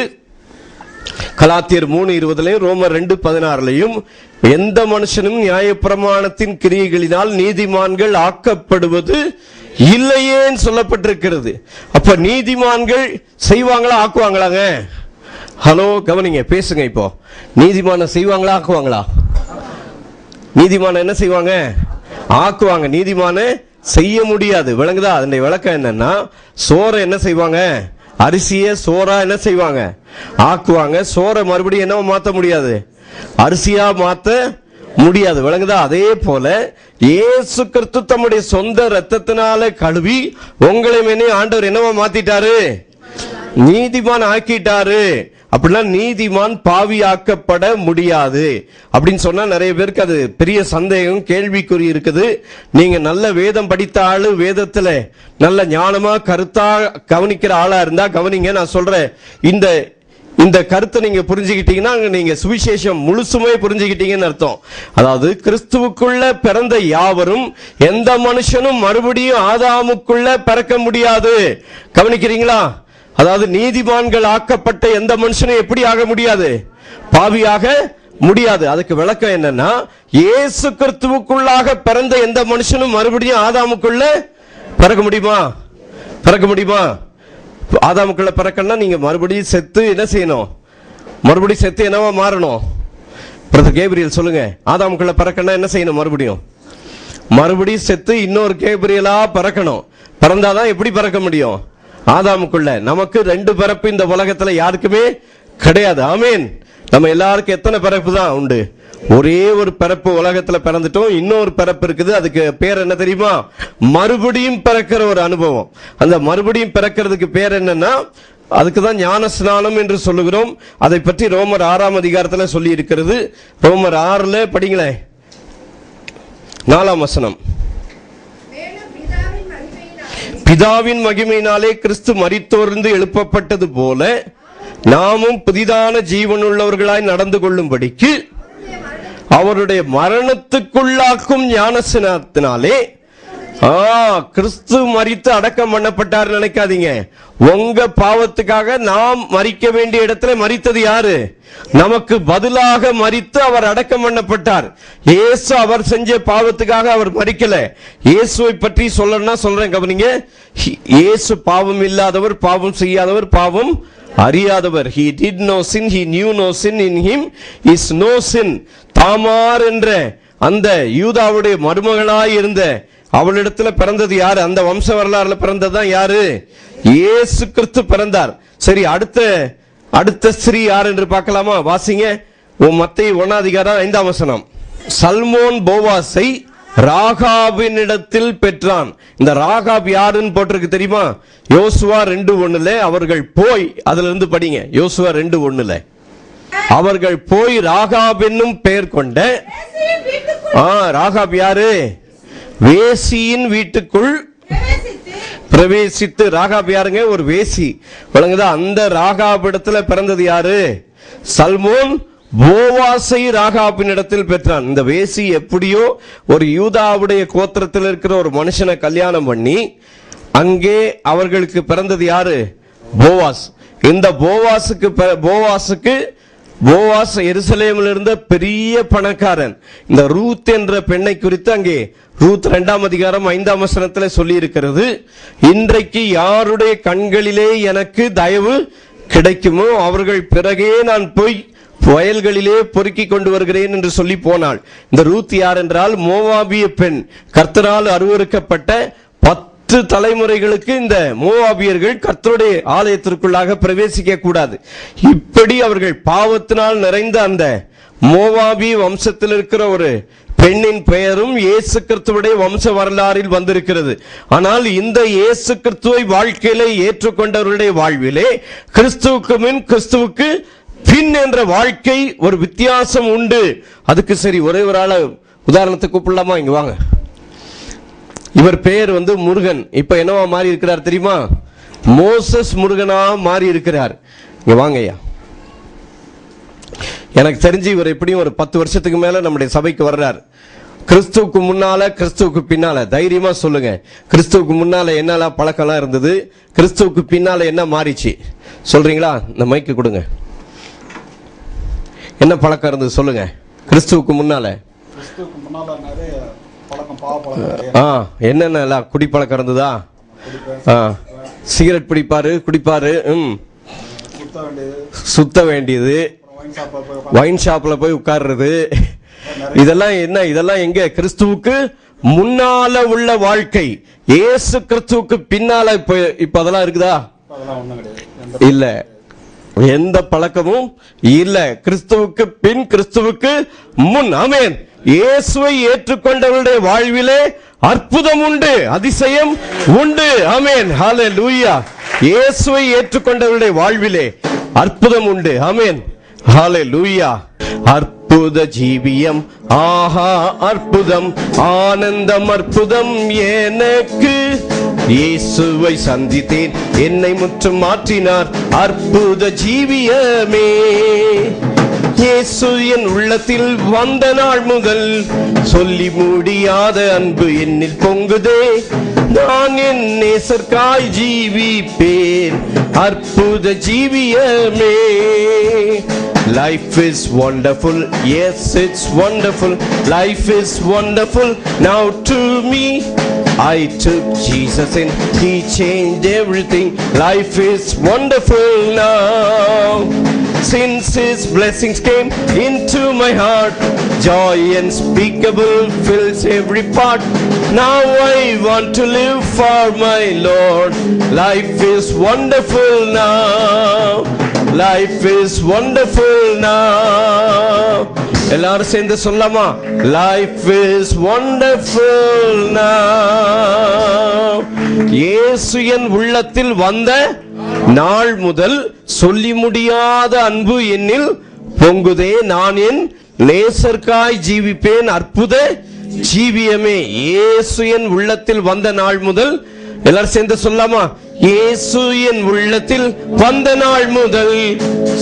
கலாத்தியர் 3:20 ரோமர் 2:16 எந்த மனுஷனும் நியாயப்பிரமாணத்தின் கிரியைகளினால் நீதிமான்கள் ஆக்கப்படுவது இல்லையேன்னு சொல்லப்பட்டிருக்கிறது. அப்ப நீதிமான்கள் செய்வாங்களா, ஆக்குவாங்களாங்க? ஹலோ, கவனிங்க, பேசுங்க. இப்போ நீதிமான செய்வாங்களா, ஆக்குவாங்களா? நீதிமான என்ன செய்வாங்க? ஆக்குவாங்க. நீதிமான செய்ய முடியாது. விளங்குதா? அதனுடைய விளக்கம் என்னன்னா, சோறை என்ன செய்வாங்க? அரிசிய சோறா என்ன செய்வாங்க? ஆக்குவாங்க. சோறை மறுபடியும் என்ன மாத்த முடியாது? அரிசியா மாத்த முடியாது. விளங்குதா? அதே போல இயேசு கிறிஸ்து தம்முடைய சொந்த ரத்தத்தினால கழுவி உங்களை மேலே ஆண்டவர் என்னவா மாத்திட்டாரு? நீதிமான் ஆக்கிட்டாரு. அப்படின்னா நீதிமான் பாவி ஆக்கப்பட முடியாது அப்படின்னு சொன்னா நிறைய பேருக்கு அது பெரிய சந்தேகம், கேள்விக்குறி இருக்குது. நீங்க நல்ல வேதம் படித்த ஆளு, வேதத்துல நல்ல ஞானமா கருத்தா கவனிக்கிற ஆளா இருந்தா கவனிங்க. நான் சொல்றேன், இந்த கருத்தை நீங்க புரிஞ்சுக்கிட்டீங்கன்னா நீங்க சுவிசேஷம் முழுசுமே புரிஞ்சுக்கிட்டீங்கன்னு அர்த்தம். அதாவது கிறிஸ்துவுக்குள்ள பிறந்த யாவரும், எந்த மனுஷனும் மறுபடியும் ஆதாமுக்குள்ள பிறக்க முடியாது. கவனிக்கிறீங்களா? அதாவது நீதிமான்கள் ஆக்கப்பட்ட எந்த மனுஷனும் எப்படி ஆக முடியாது? பாவியாக முடியாது. அதுக்கு விளக்கம் என்னன்னா, இயேசு கிறிஸ்துவுக்குள்ளாக பிறந்த எந்த மனுஷனும் மறுபடியும் ஆதாமுக்குள்ள பிறக்க முடியுமா? பிறக்க முடியுமா? ஆதாமுக்குள்ள பிறக்கணும்னா நீங்க மறுபடியும் செத்து என்ன செய்யணும்? மறுபடியும் செத்து என்னவா மாறணும்? பிரதர் கேப்ரியல் சொல்லுங்க. ஆதாமுக்குள்ள பிறக்கணும்னா என்ன செய்யணும்? மறுபடியும் செத்து இன்னொரு கேப்ரியலா பிறக்கணும். பிறந்தாதான் எப்படி பிறக்க முடியும்? ஆதாமுக்குள்ள. நமக்கு 2 பிறப்பு இந்த உலகத்துல யாருக்குமே கிடையாது. ஆமீன். நம்ம எல்லாருக்கும் எத்தனை பிறப்பு தான் உண்டு? ஒரே ஒரு பிறப்பு உலகத்துல பிறந்துட்டோம். இன்னொரு பிறப்பு இருக்குது. அதுக்கு பேர் என்ன தெரியுமா? மறுபடியும் பிறக்கிற ஒரு அனுபவம். அந்த மறுபடியும் பிறக்கிறதுக்கு பேர் என்னன்னா, அதுக்குதான் ஞான ஸ்நானம் என்று சொல்லுகிறோம். அதை பற்றி ரோமர் 6ஆம் அதிகாரத்துல சொல்லி இருக்கிறது. ரோமர் 6 படிங்களேன், 4ஆம் வசனம். பிதாவின் மகிமையினாலே கிறிஸ்து மரித்தோர்ந்து எழுப்பப்பட்டது போல நாமும் புதிதான ஜீவனுள்ளவர்களாய் நடந்து கொள்ளும்படிக்கு அவருடைய மரணத்துக்குள்ளாக்கும் ஞானஸ்நானத்தினாலே கிறிஸ்து மரித்து அடக்கம் பண்ணப்பட்டார் நினைக்காதீங்க. உங்க பாவத்துக்காக நாம் மரிக்க வேண்டிய இடத்துல மரித்தது யாரு? நமக்கு பதிலாக மரித்து அவர் அடக்கம் பண்ணப்பட்டார். இயேசு அவர் செஞ்ச பாவத்துக்காக அவர் மரிக்கல. இயேசுவை பற்றி சொல்லணும்னா சொல்றேன், கவனிங்க. இயேசு பாவம் இல்லாதவர், பாவம் செய்யாதவர், பாவம் அறியாதவர். He did no sin, he knew no sin, in him is no sin. Tamar என்ற அந்த யூதாவுடைய மருமகனாய் இருந்த அவளிடத்துல பிறந்தது யாரு? அந்த வம்ச வரலாறுல பிறந்ததுதான் யாரு? இயேசு கிறிஸ்து பிறந்தார். சரி, அடுத்த ஸ்திரீ யார் என்று பார்க்கலாமா? வாசிங்க. மத்தேயு 1ஆம் அதிகாரம் 5ஆம் வசனம். சல்மோன் போவாசை ராகாபினிடத்தில் பெற்றான். இந்த ராகாப் யாருன்னு போட்டிருக்கு தெரியுமா? யோசுவா 2:1 அவர்கள் போய், அதுல இருந்து படிங்க. யோசுவா 2:1 அவர்கள் போய் ராகாப் என்னும் பெயர் கொண்ட ராகாப் யாரு? வேசியின் வீட்டுக்குள் பிரவேசித்து. ராகாப் யாருங்க? ஒரு வேசி. விளங்குதா? அந்த ராகாப் இடத்துல பிறந்தது யாரு? சல்மோன் போவாசை ராகாபின் இடத்தில் பெற்றான். இந்த வேசி எப்படியோ ஒரு யூதாவுடைய கோத்திரத்தில் இருக்கிற ஒரு மனுஷனை கல்யாணம் பண்ணி அங்கே அவர்களுக்கு பிறந்தது யாரு? போவாஸ். இந்த போவாஸ் எருசலேமில் இருந்த பெரிய பணக்காரன். இந்த ரூத் என்ற பெண்ணை குறித்து அங்கே ரூத் 2ஆம் அதிகாரம் 5ஆம் வசனத்தில் சொல்லி இருக்கிறது. இன்றைக்கு யாருடைய கண்களிலே எனக்கு தயவு கிடைக்குமோ அவர்கள் பிறகே நான் போய் வயல்களிலே பொறுக்கி கொண்டு வருகிறேன் என்று சொல்லி போனாள். இந்த ரூத் யார் என்றால் மோவாபிய பெண். கர்த்தரால் அருவருக்கப்பட்ட 10 தலைமுறைகளுக்கு இந்த மோவாபியர்கள் கர்த்தருடைய ஆலயத்திற்குள்ளாக பிரவேசிக்க கூடாது. இப்படி அவர்கள் பாவத்தினால் நிறைந்த அந்த மோவாபி வம்சத்தில் இருக்கிற ஒரு பெண்ணின் பெயரும் இயேசு கிறிஸ்துவுடைய வம்ச வரலாறில் வந்திருக்கிறது. ஆனால் இந்த இயேசு கிறிஸ்துவை வாழ்க்கையிலே ஏற்றுக்கொண்டவருடைய வாழ்விலே கிறிஸ்துவுக்கு முன் கிறிஸ்துவுக்கு பின் என்ற வாழ்க்கை ஒரு வித்தியாசம் உண்டு. அதுக்கு சரி ஒரே ஒரு ஆள உதாரணத்துக்கு கூப்பிடலாமா? இங்க வாங்க. இவர் பெயர் முருகன். இப்ப என்னவா மாறி இருக்கிறார் தெரியுமா? மோசஸ் முருகனா மாறி இருக்கிறார். இங்க வாங்க ஐயா. எனக்கு தெரிஞ்சு இவர் எப்படியும் ஒரு 10 வருஷத்துக்கு மேல நம்முடைய சபைக்கு வர்றார். கிறிஸ்துவுக்கு முன்னால கிறிஸ்துவுக்கு பின்னால தைரியமா சொல்லுங்க. கிறிஸ்துவுக்கு முன்னால என்னெல்லாம் பழக்கம்லாம் இருந்தது, கிறிஸ்துவுக்கு பின்னால என்ன மாறிச்சு சொல்றீங்களா? இந்த மைக்கு கொடுங்க. என்ன பழக்கம் இருந்தது சொல்லுங்க. கிறிஸ்துவுக்கு முன்னால என்னென்ன குடிப்பழக்கம் இருந்ததா? சிகரெட் குடிப்பாரு, சுத்த வேண்டியது, வைன் ஷாப்ல போய் உட்கார்றது, இதெல்லாம் என்ன? இதெல்லாம் எங்க? கிறிஸ்துவுக்கு முன்னால உள்ள வாழ்க்கை. இயேசு கிறிஸ்துவுக்கு பின்னால இப்ப அதெல்லாம் இருக்குதா? இல்ல, எந்த பழக்கமும் இல்ல. கிறிஸ்துவுக்கு பின் கிறிஸ்துவுக்கு முன். ஆமென். இயேசுவை ஏற்றுக்கொண்டவருடைய வாழ்விலே அற்புதம் உண்டு, அதிசயம் உண்டு. ஆமென். ஹல்லேலூயா. இயேசுவை ஏற்றுக்கொண்டவருடைய வாழ்விலே அற்புதம் உண்டு. ஆமென். ஹல்லேலூயா. அற்புத ஜீவியம், ஆஹா அற்புதம், ஆனந்தம் அற்புதம் எனக்கு. இயேசுவை சந்தித்தேன், என்னை முற்றும் மாற்றினார், அற்புத ஜீவியமே. இயேசு என் உள்ளத்தில் வந்த நாள் முதல் சொல்லி முடியாத அன்பு என்னில் பொங்குதே. நான் என் நேசர்காய் ஜீவிப்பேன், அற்புத ஜீவியமே. Life is wonderful, yes it's wonderful. Life is wonderful now to me. I took Jesus in, He changed everything. Life is wonderful now. Since His blessings came into my heart, joy unspeakable fills every part. Now I want to live for my Lord. Life is wonderful now. Life is wonderful now. எல்லாரும் சேர்ந்து சொல்லலாமா? Life is wonderful now. இயேசு என் உள்ளத்தில் வந்த நாள் முதல் சொல்லி முடியாத அன்பு என்னில் பொங்குதே. நான் என் நேசர்காய் ஜீவிப்பேன், அற்புத ஜீவியமே. இயேசு என் உள்ளத்தில் வந்த நாள் முதல் எல்லாரும் சேர்ந்து சொல்லலாமா? இயேசு என் உள்ளத்தில் வந்த நாள் முதல்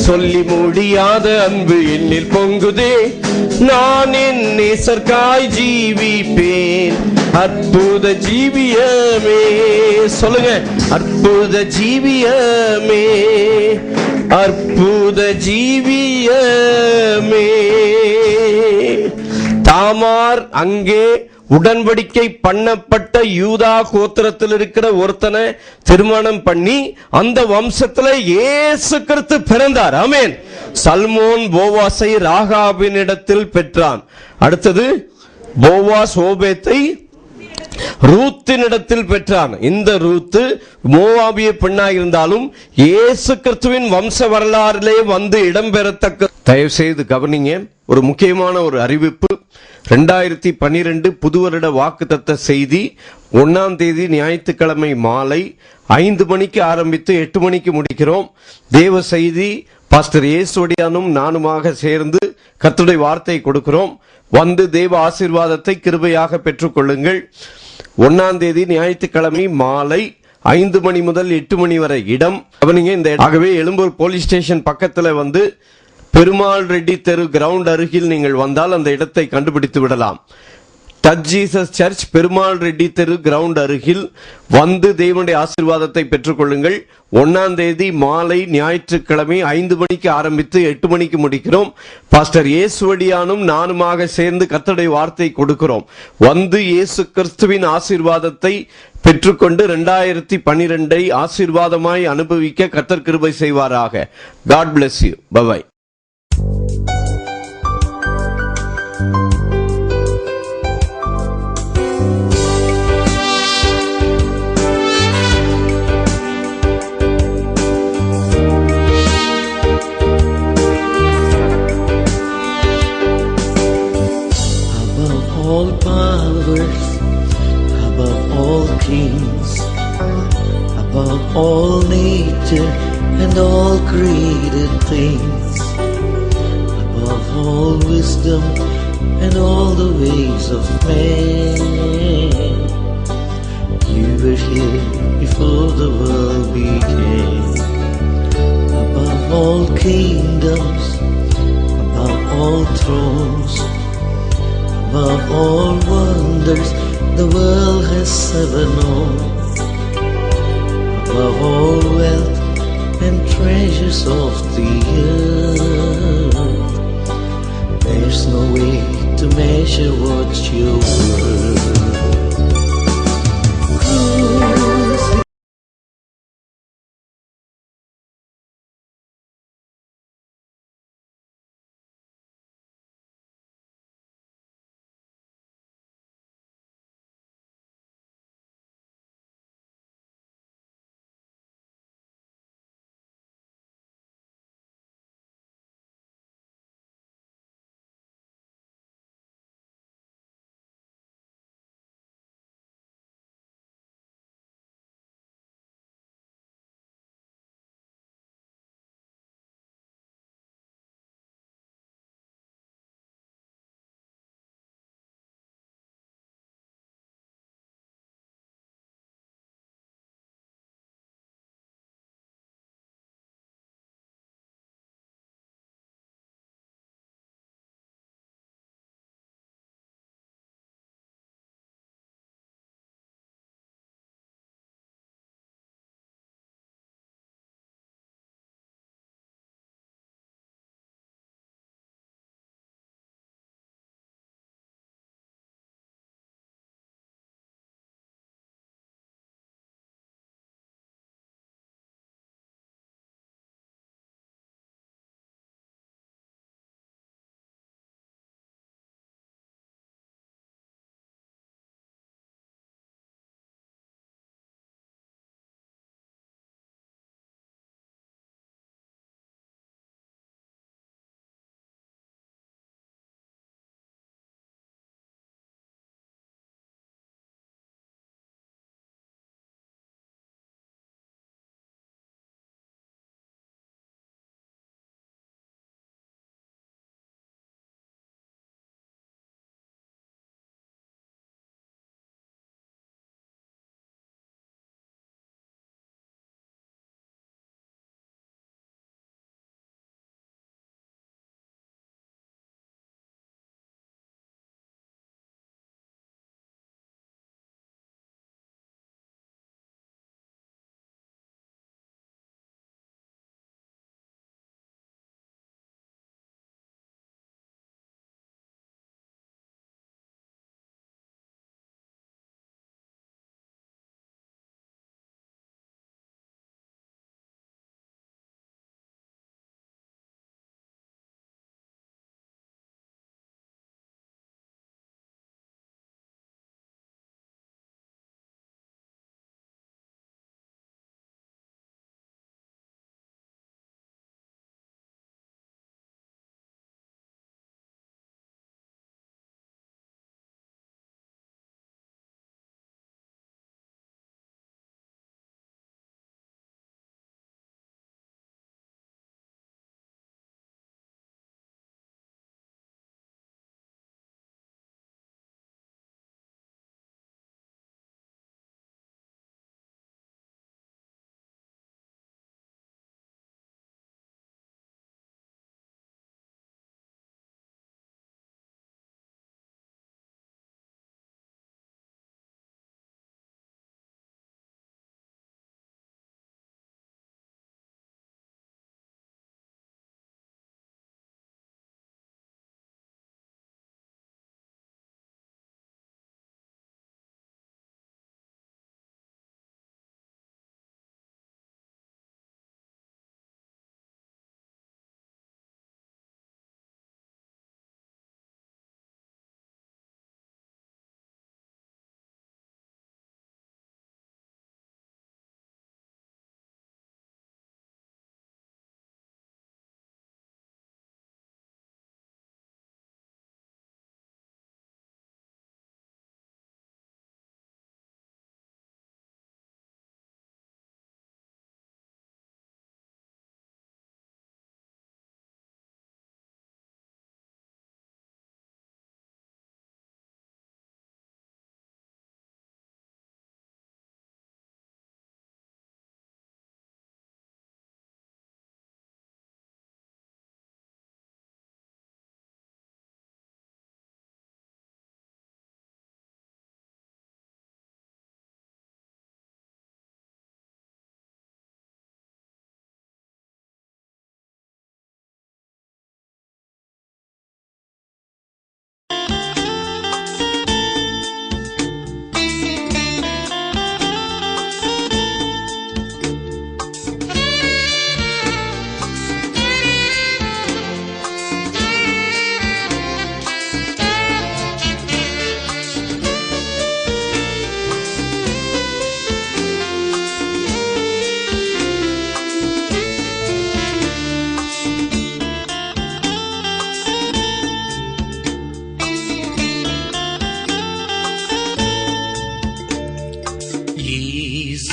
சொல்லி முடியாத அன்பு என்னில் பொங்குதே. நான் என் நேசர்காய் ஜீவிப்பேன், அற்புத ஜீவியமே. சொல்லுங்க, அற்புத ஜீவியமே, அற்புத ஜீவியமே. தாமார் அங்கே உடன்படிக்கை பண்ணப்பட்ட யூதா கோத்திரத்தில் இருக்கிற ஒருத்தனை திருமணம் பண்ணி அந்த வம்சத்துல இயேசு கிறிஸ்து பிறந்தார். ஆமென். சல்மோன் போவாசை ராகாபின் இடத்தில் பெற்றான். அடுத்தது போவாஸ் ஓபேத்தை ரூத்தினிடத்தில் பெற்றான். இந்த ரூத்து மோவாபிய பெண்ணாக இருந்தாலும் இயேசு கிறிஸ்துவின் வம்ச வரலாறிலே இடம்பெறத்தக்க. தயவு செய்து கவனிங்க. ஒரு முக்கியமான ஒரு அறிவிப்பு. 2012 புது வருட வாக்குத்தத்த செய்தி 1ஆம் தேதி ஞாயிற்றுக்கிழமை மாலை 5 மணிக்கு ஆரம்பித்து 8 மணிக்கு முடிக்கிறோம். தேவ செய்தி பாஸ்டர் இயேசுவடியானும் நானுமாக சேர்ந்து கர்த்தருடைய வார்த்தை கொடுக்கிறோம். வந்து தேவ ஆசீர்வாதத்தை கிருபையாக பெற்றுக் கொள்ளுங்கள். 1ஆம் தேதி ஞாயிற்றுக்கிழமை மாலை 5 மணி முதல் 8 மணி வரை இடம் கவனிங்க. இந்த ஆகவே எழும்பூர் போலீஸ் ஸ்டேஷன் பக்கத்துல பெருமாள் ரெட்டி தெரு கிரவுண்ட் அருகில் நீங்கள் வந்தால் அந்த இடத்தை கண்டுபிடித்து விடலாம். Touch Jesus church Perumal Reddy தெரு கிரவுண்ட் அருகில் வந்து தேவனுடைய ஆசீர்வாதத்தை பெற்றுக் கொள்ளுங்கள். 1ஆம் தேதி மாலை ஞாயிற்றுக்கிழமை 5 மணிக்கு ஆரம்பித்து 8 மணிக்கு முடிக்கிறோம். பாஸ்டர் இயேசுவடியானும் நானுமாக சேர்ந்து கர்த்தருடைய வார்த்தை கொடுக்கிறோம். வந்து இயேசு கிறிஸ்துவின் ஆசீர்வாதத்தை பெற்றுக்கொண்டு 2012 ஆசீர்வாதமாய் அனுபவிக்க கர்த்தர் கிருபை செய்வாராக. God bless you. Bye bye.
Above all powers, above all kings, above all nature and all created things, above all wisdom and all the ways of man. You were here before the world began, above all kingdoms, above all thrones, above all wonders the world has ever known, above all wealth and treasures of the earth. There's no way to measure what you're worth.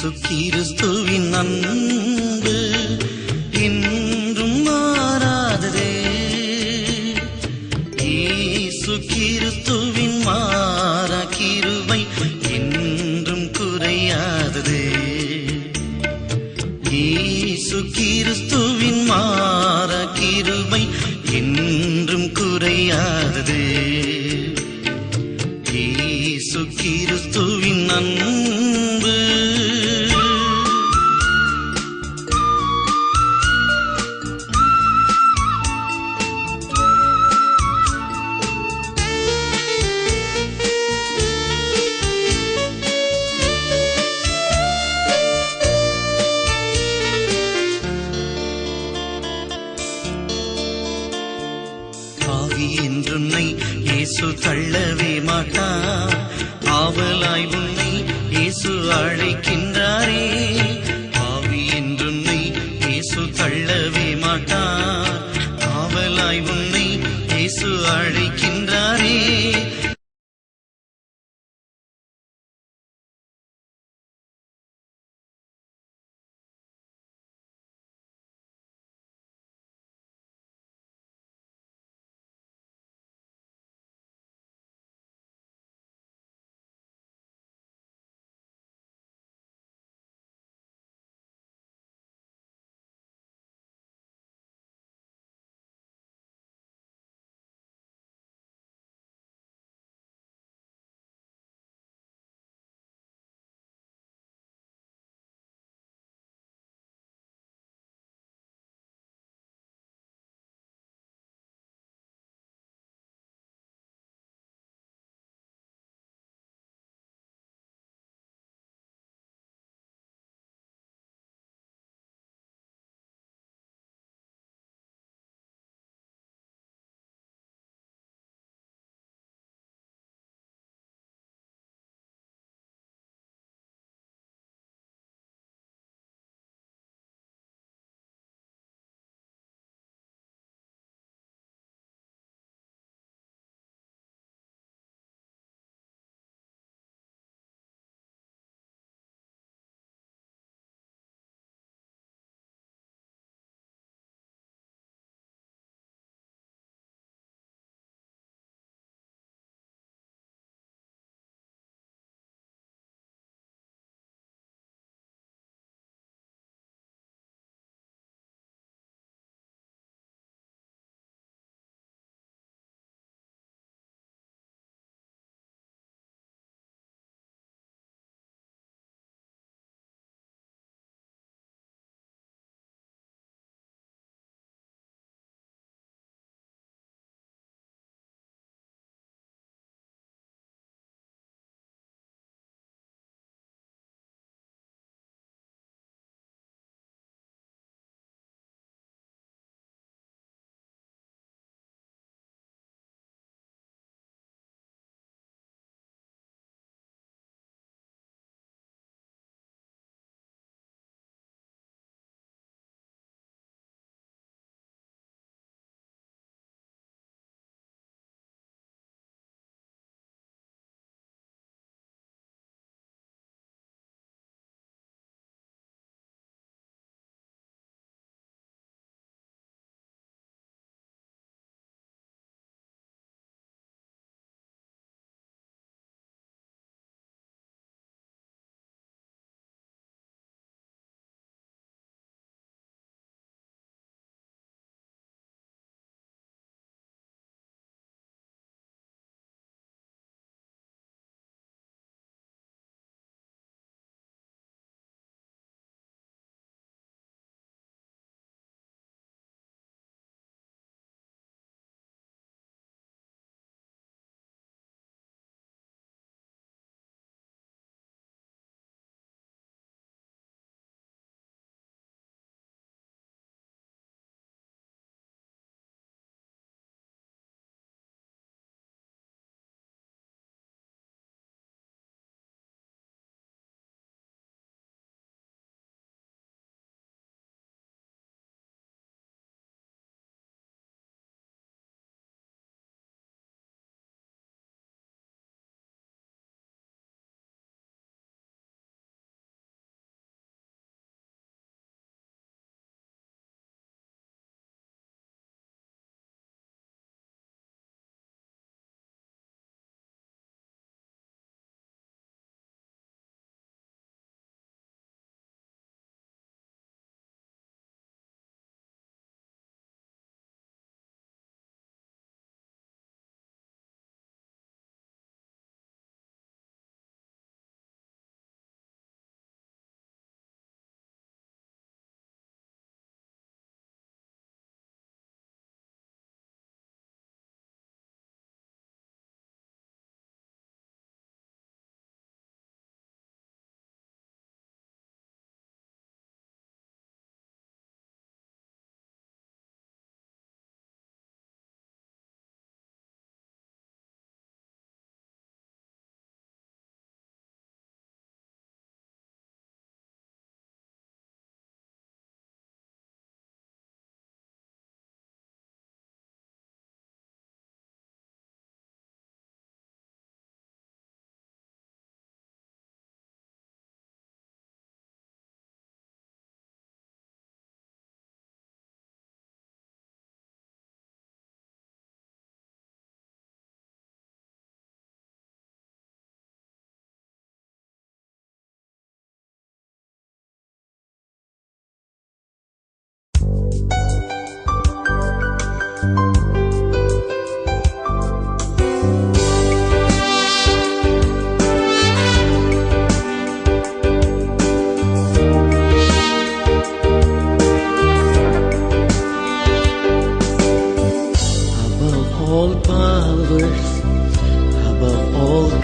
இயேசு கிறிஸ்துவின் அன்பு என்றும் மாறாததே. இயேசு கிறிஸ்துவின் மாறா கிருபை என்றும் குறையாததே. இயேசு கிறிஸ்துவின் மாறா கிருபை என்றும் குறையாததே. இயேசு கிறிஸ்துவின் அன்பு. பாவி என்றுன்னை இயேசு தள்ளவே மாட்டார். ஆவலாய் உன்னை இயேசு அழைக்கின்றாரே. பாவி என்றுன்னை இயேசு தள்ளவே மாட்டார். ஆவலாய் உன்னை இயேசு அழைக்கின்றாரே.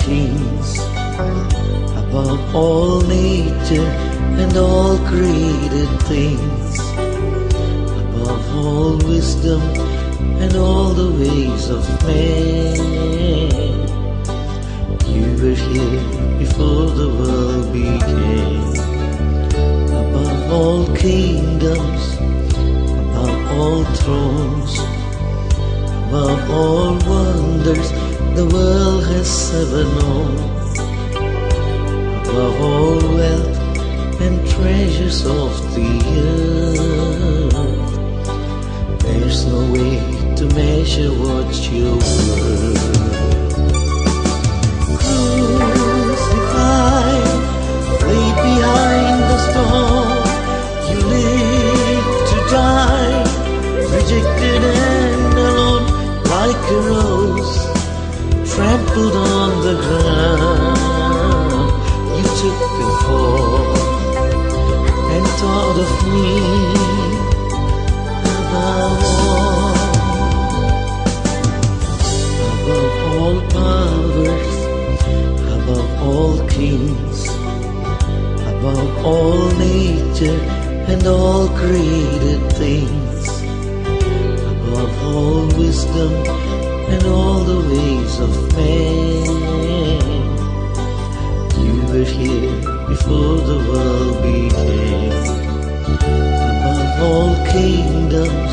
kings, above all nature and all created things, above all wisdom and all the ways of man. You were here before the world began. Above all kingdoms, above all thrones, above all wonders the world has ever known, above all wealth and treasures of the earth, there's no way to measure what you were. Crucified, laid behind the stone, you lived to die, rejected and alone, like a rose trampled on the ground. You took the fall and thought of me above all powers, above all kings, above all nature and all created things, above all wisdom and all the ways of man. You were here before the world began. Above all kingdoms,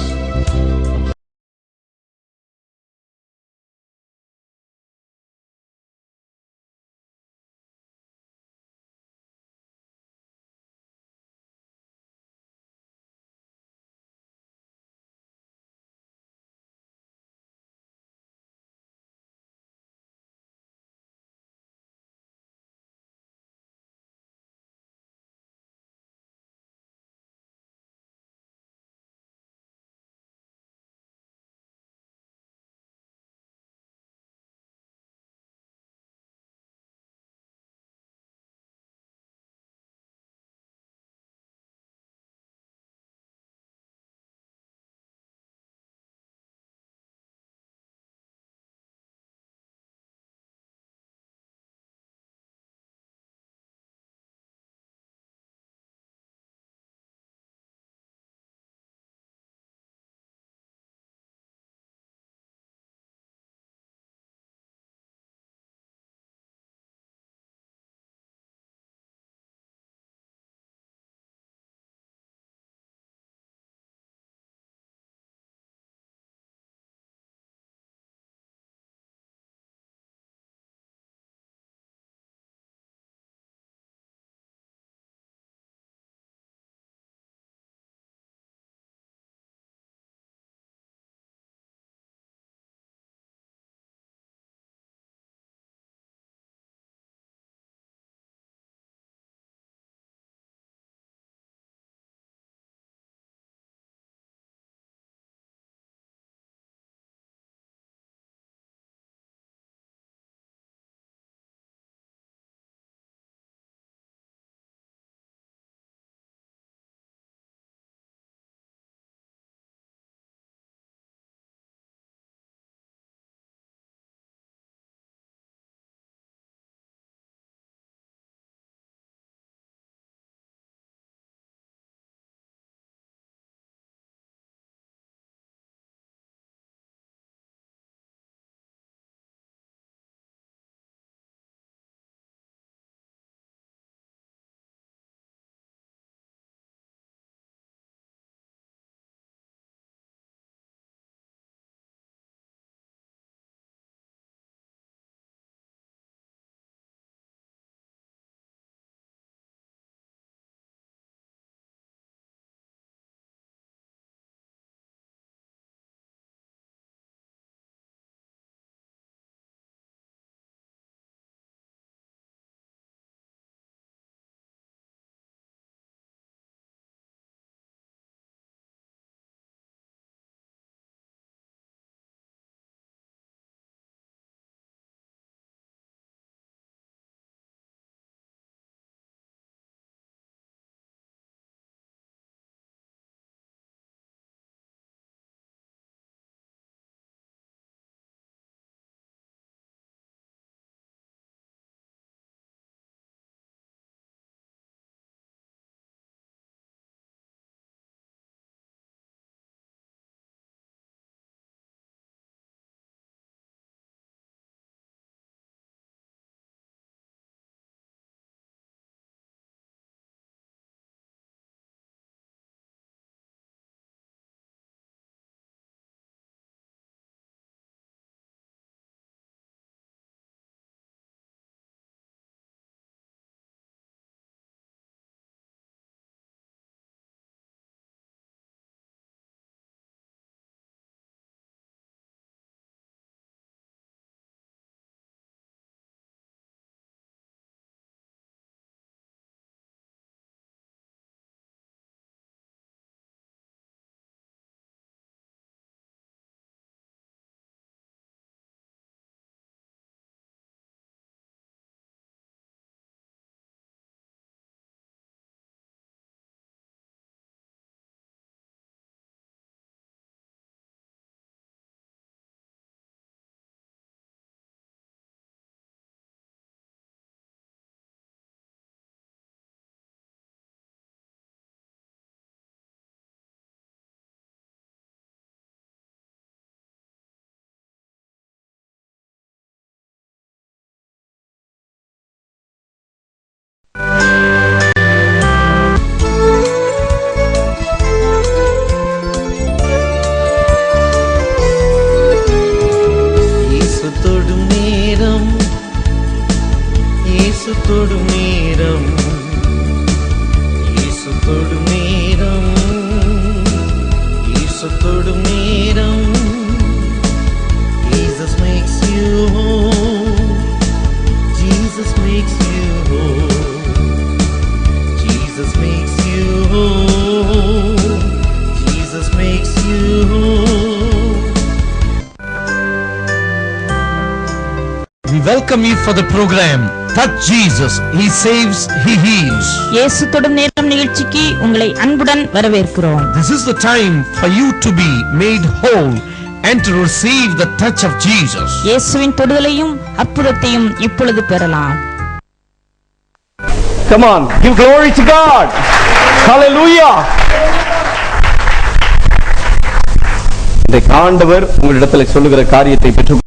இயேசு தொடும் நேரம், இயேசு தொடும் நேரம், இயேசு தொடும் நேரம். Jesus makes you whole, Jesus makes you whole, Jesus makes you whole, Jesus makes you whole.
We welcome you for the program Touch Jesus, He saves, He heals.
இயேசு தொடும் நேரம் நிகழ்ச்சிக்கு உங்களை அன்புடன் வரவேற்கிறோம்.
This is the time for you to be made whole and to receive the touch of Jesus.
இயேசுவின் தொடுதலையும் அற்புதத்தையும் இப்பொழுது பெறலாம்.
Come on, give glory to God. Hallelujah. இந்த ஆண்டவர் உங்களிடத்தில் சொல்லுகிற காரியத்தை பெற்று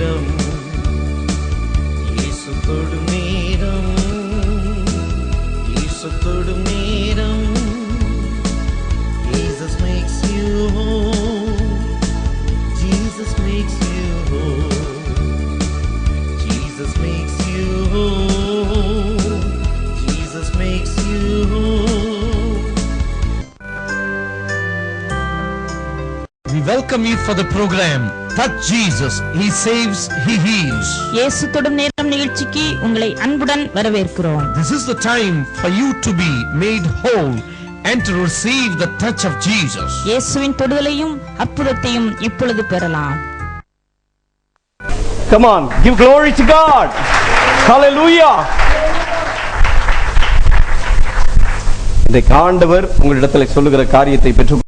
நேரம் இயேசு தொடும் நேரம் இயேசு தொடும் நேரம் Jesus makes you whole Jesus makes you whole Jesus makes you whole Jesus makes you whole.
We welcome you for the program Touch Jesus, He saves, He heals.
இயேசு தொடும் நேரம் நிகழ்ச்சிக்கு உங்களை அன்புடன் வரவேற்கிறோம்.
This is the time for you to be made whole and to receive the touch of Jesus.
இயேசுவின் தொடுதலையும் அற்புதத்தையும் இப்பொழுது பெறலாம்.
Come on, give glory to God. Hallelujah. இன்றைக்கு ஆண்டவர் உங்களிடத்தில் சொல்லுகிற காரியத்தை பெற்று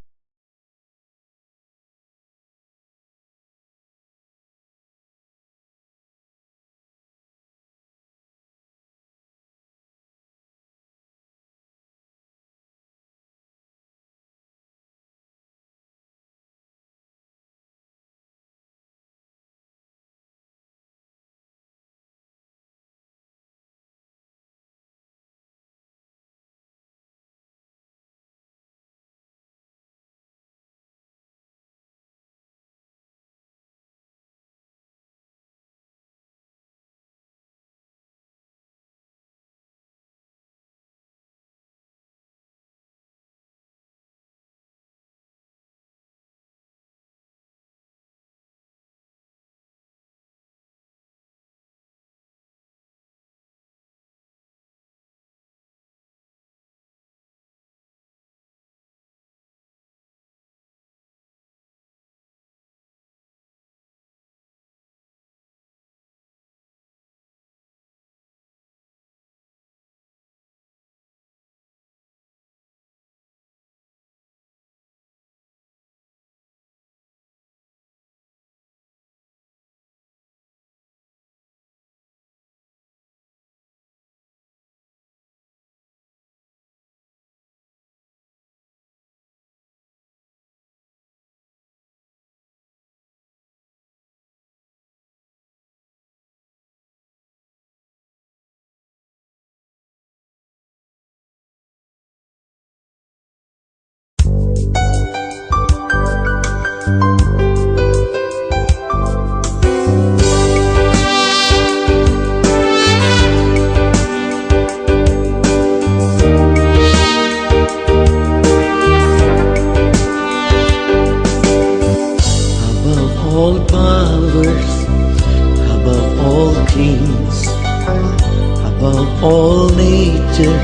all nature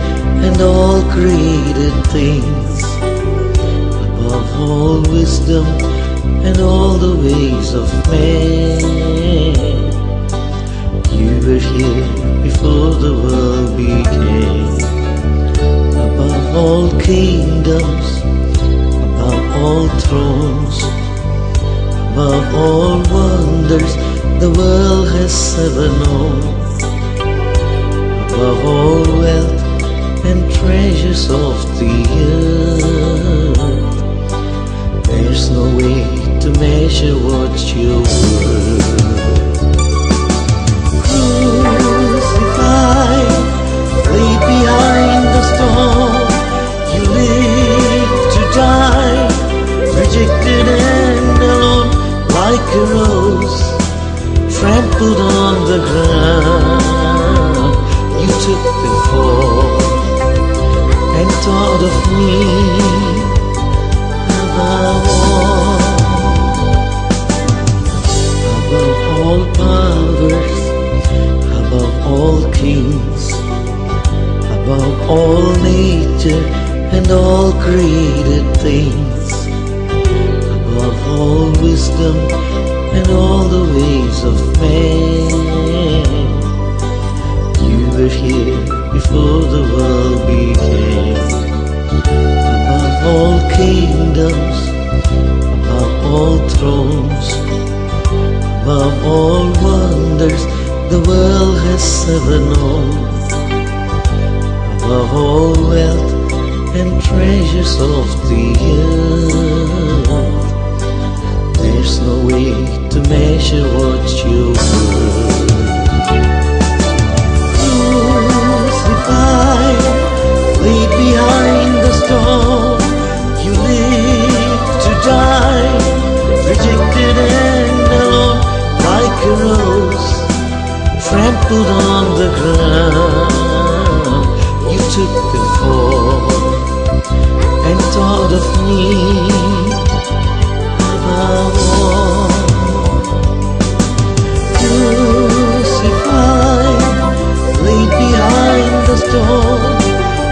and all created things, above all wisdom and all the ways of man. You were here before the world began, above all kingdoms, above all thrones, above all wonders the world has ever known, above all wealth and treasures of the earth. There's no way to measure what you're worth. Crucified, laid behind the stone, you lived to die, rejected and alone, like a rose trampled on the ground. You took the fall and thought of me above all powers, above all kings, above all nature and all created things, above all wisdom and all the ways of man. You were here before the world began, above all kingdoms, above all thrones, above all wonders the world has ever known, above all wealth and treasures of the earth. There's no way to to measure what you're worth. Crucified, laid behind the stone, you live to die, rejected and alone, like a rose trampled on the ground. You took the fall and thought of me above all. Crucified, laid behind the stone,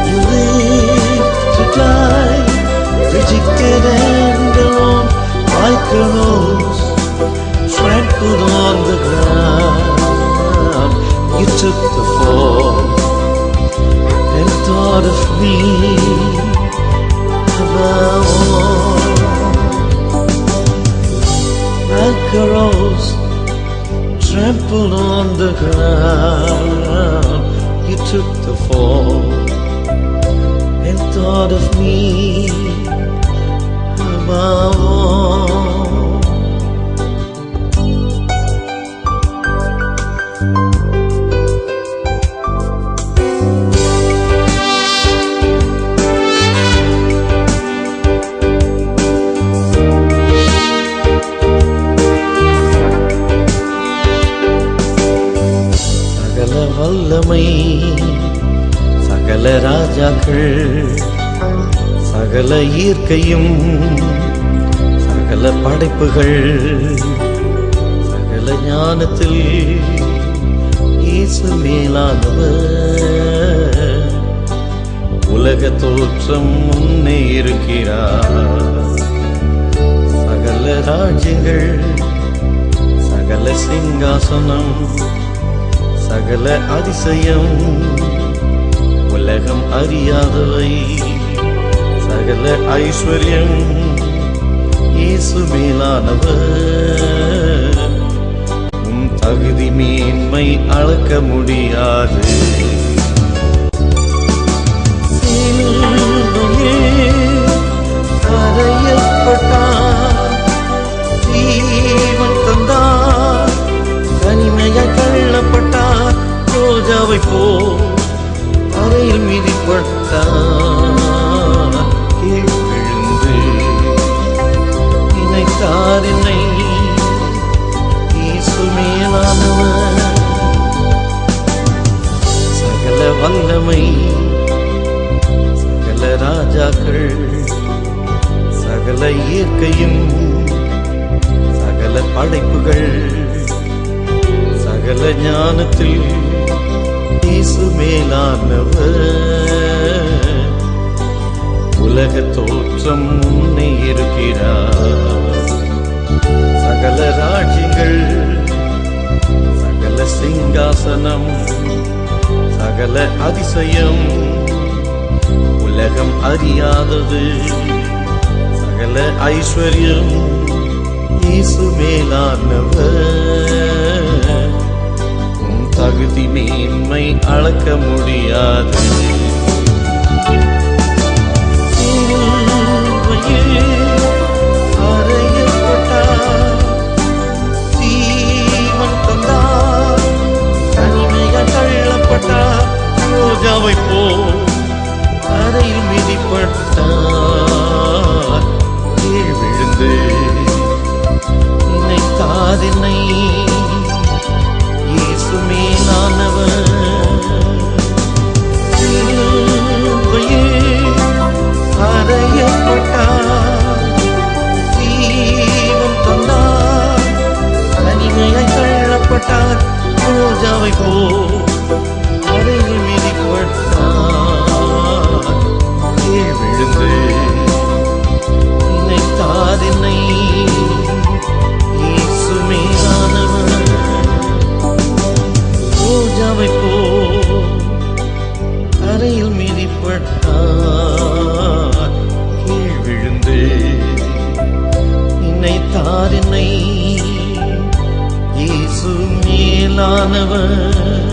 you live to die, rejected and alone, like a rose trampled on the ground. You took the fall and thought of me above all. Like a rose trampled on the ground, you took the fall and thought of me above all. வல்லமை சகல ராஜாக்கள், சகல இயற்கையும், சகல படைப்புகள், சகல ஞானத்தில் இயேசு மேலானவர். உலக தோற்றம் முன்னே இருக்கிறார். சகல ராஜ்யங்கள், சகல சிங்காசனம், சகல அதிசயம், உலகம் அறியாதவை, சகல ஐஸ்வர்யம் இயேசு மேலானவர். உன் தகுதி மேன்மை அளக்க முடியாது. அறையப்பட்டார், ஜீவன் தந்தார், தனிமையாய் தள்ளப்பட்டார், ரோஜாவை போல் அறையில் மிதிப்பட்டார். கீழ் விழுந்து நினைத்தார் என்னை இயேசு மேலானவர். சகல வல்லமை, சகல ராஜாக்கள், சகல இயற்கையும், சகல படைப்புகள், சகல ஞானத்தில் இயேசு மேலானவர். உலக தோற்றம் முன்னே இருக்கிறார். சகல ராஜ்யங்கள், சகல சிங்காசனம், சகல அதிசயம், உலகம் அறியாதது, சகல ஐஸ்வர்யம் இயேசு மேலானவர். உன் தகுதி மேன்மை அளக்க முடியாது. அறையப்பட்டார், ஜீவன் தந்தார், தனிமையாய் தள்ளப்பட்டார், ரோஜாவை போல் அறையில் மிதிப்பட்டார். கீழ் விழுந்து நினைத்தார் என்னை இயேசு மேலானவர். அறையப்பட்டார், ஜீவன் தந்தார், தனிமையாய் தள்ளப்பட்டார், ரோஜாவை போல் அறையில் மிதிப்பட்டார். கீழ் விழுந்து நினைத்தார் என்னை இயேசு மேலானவர். ரோஜாவை போல் அறையில் மிதிப்பட்டார். கீழ் விழுந்து நினைத்தார் என்னை இயேசு மேலானவர்.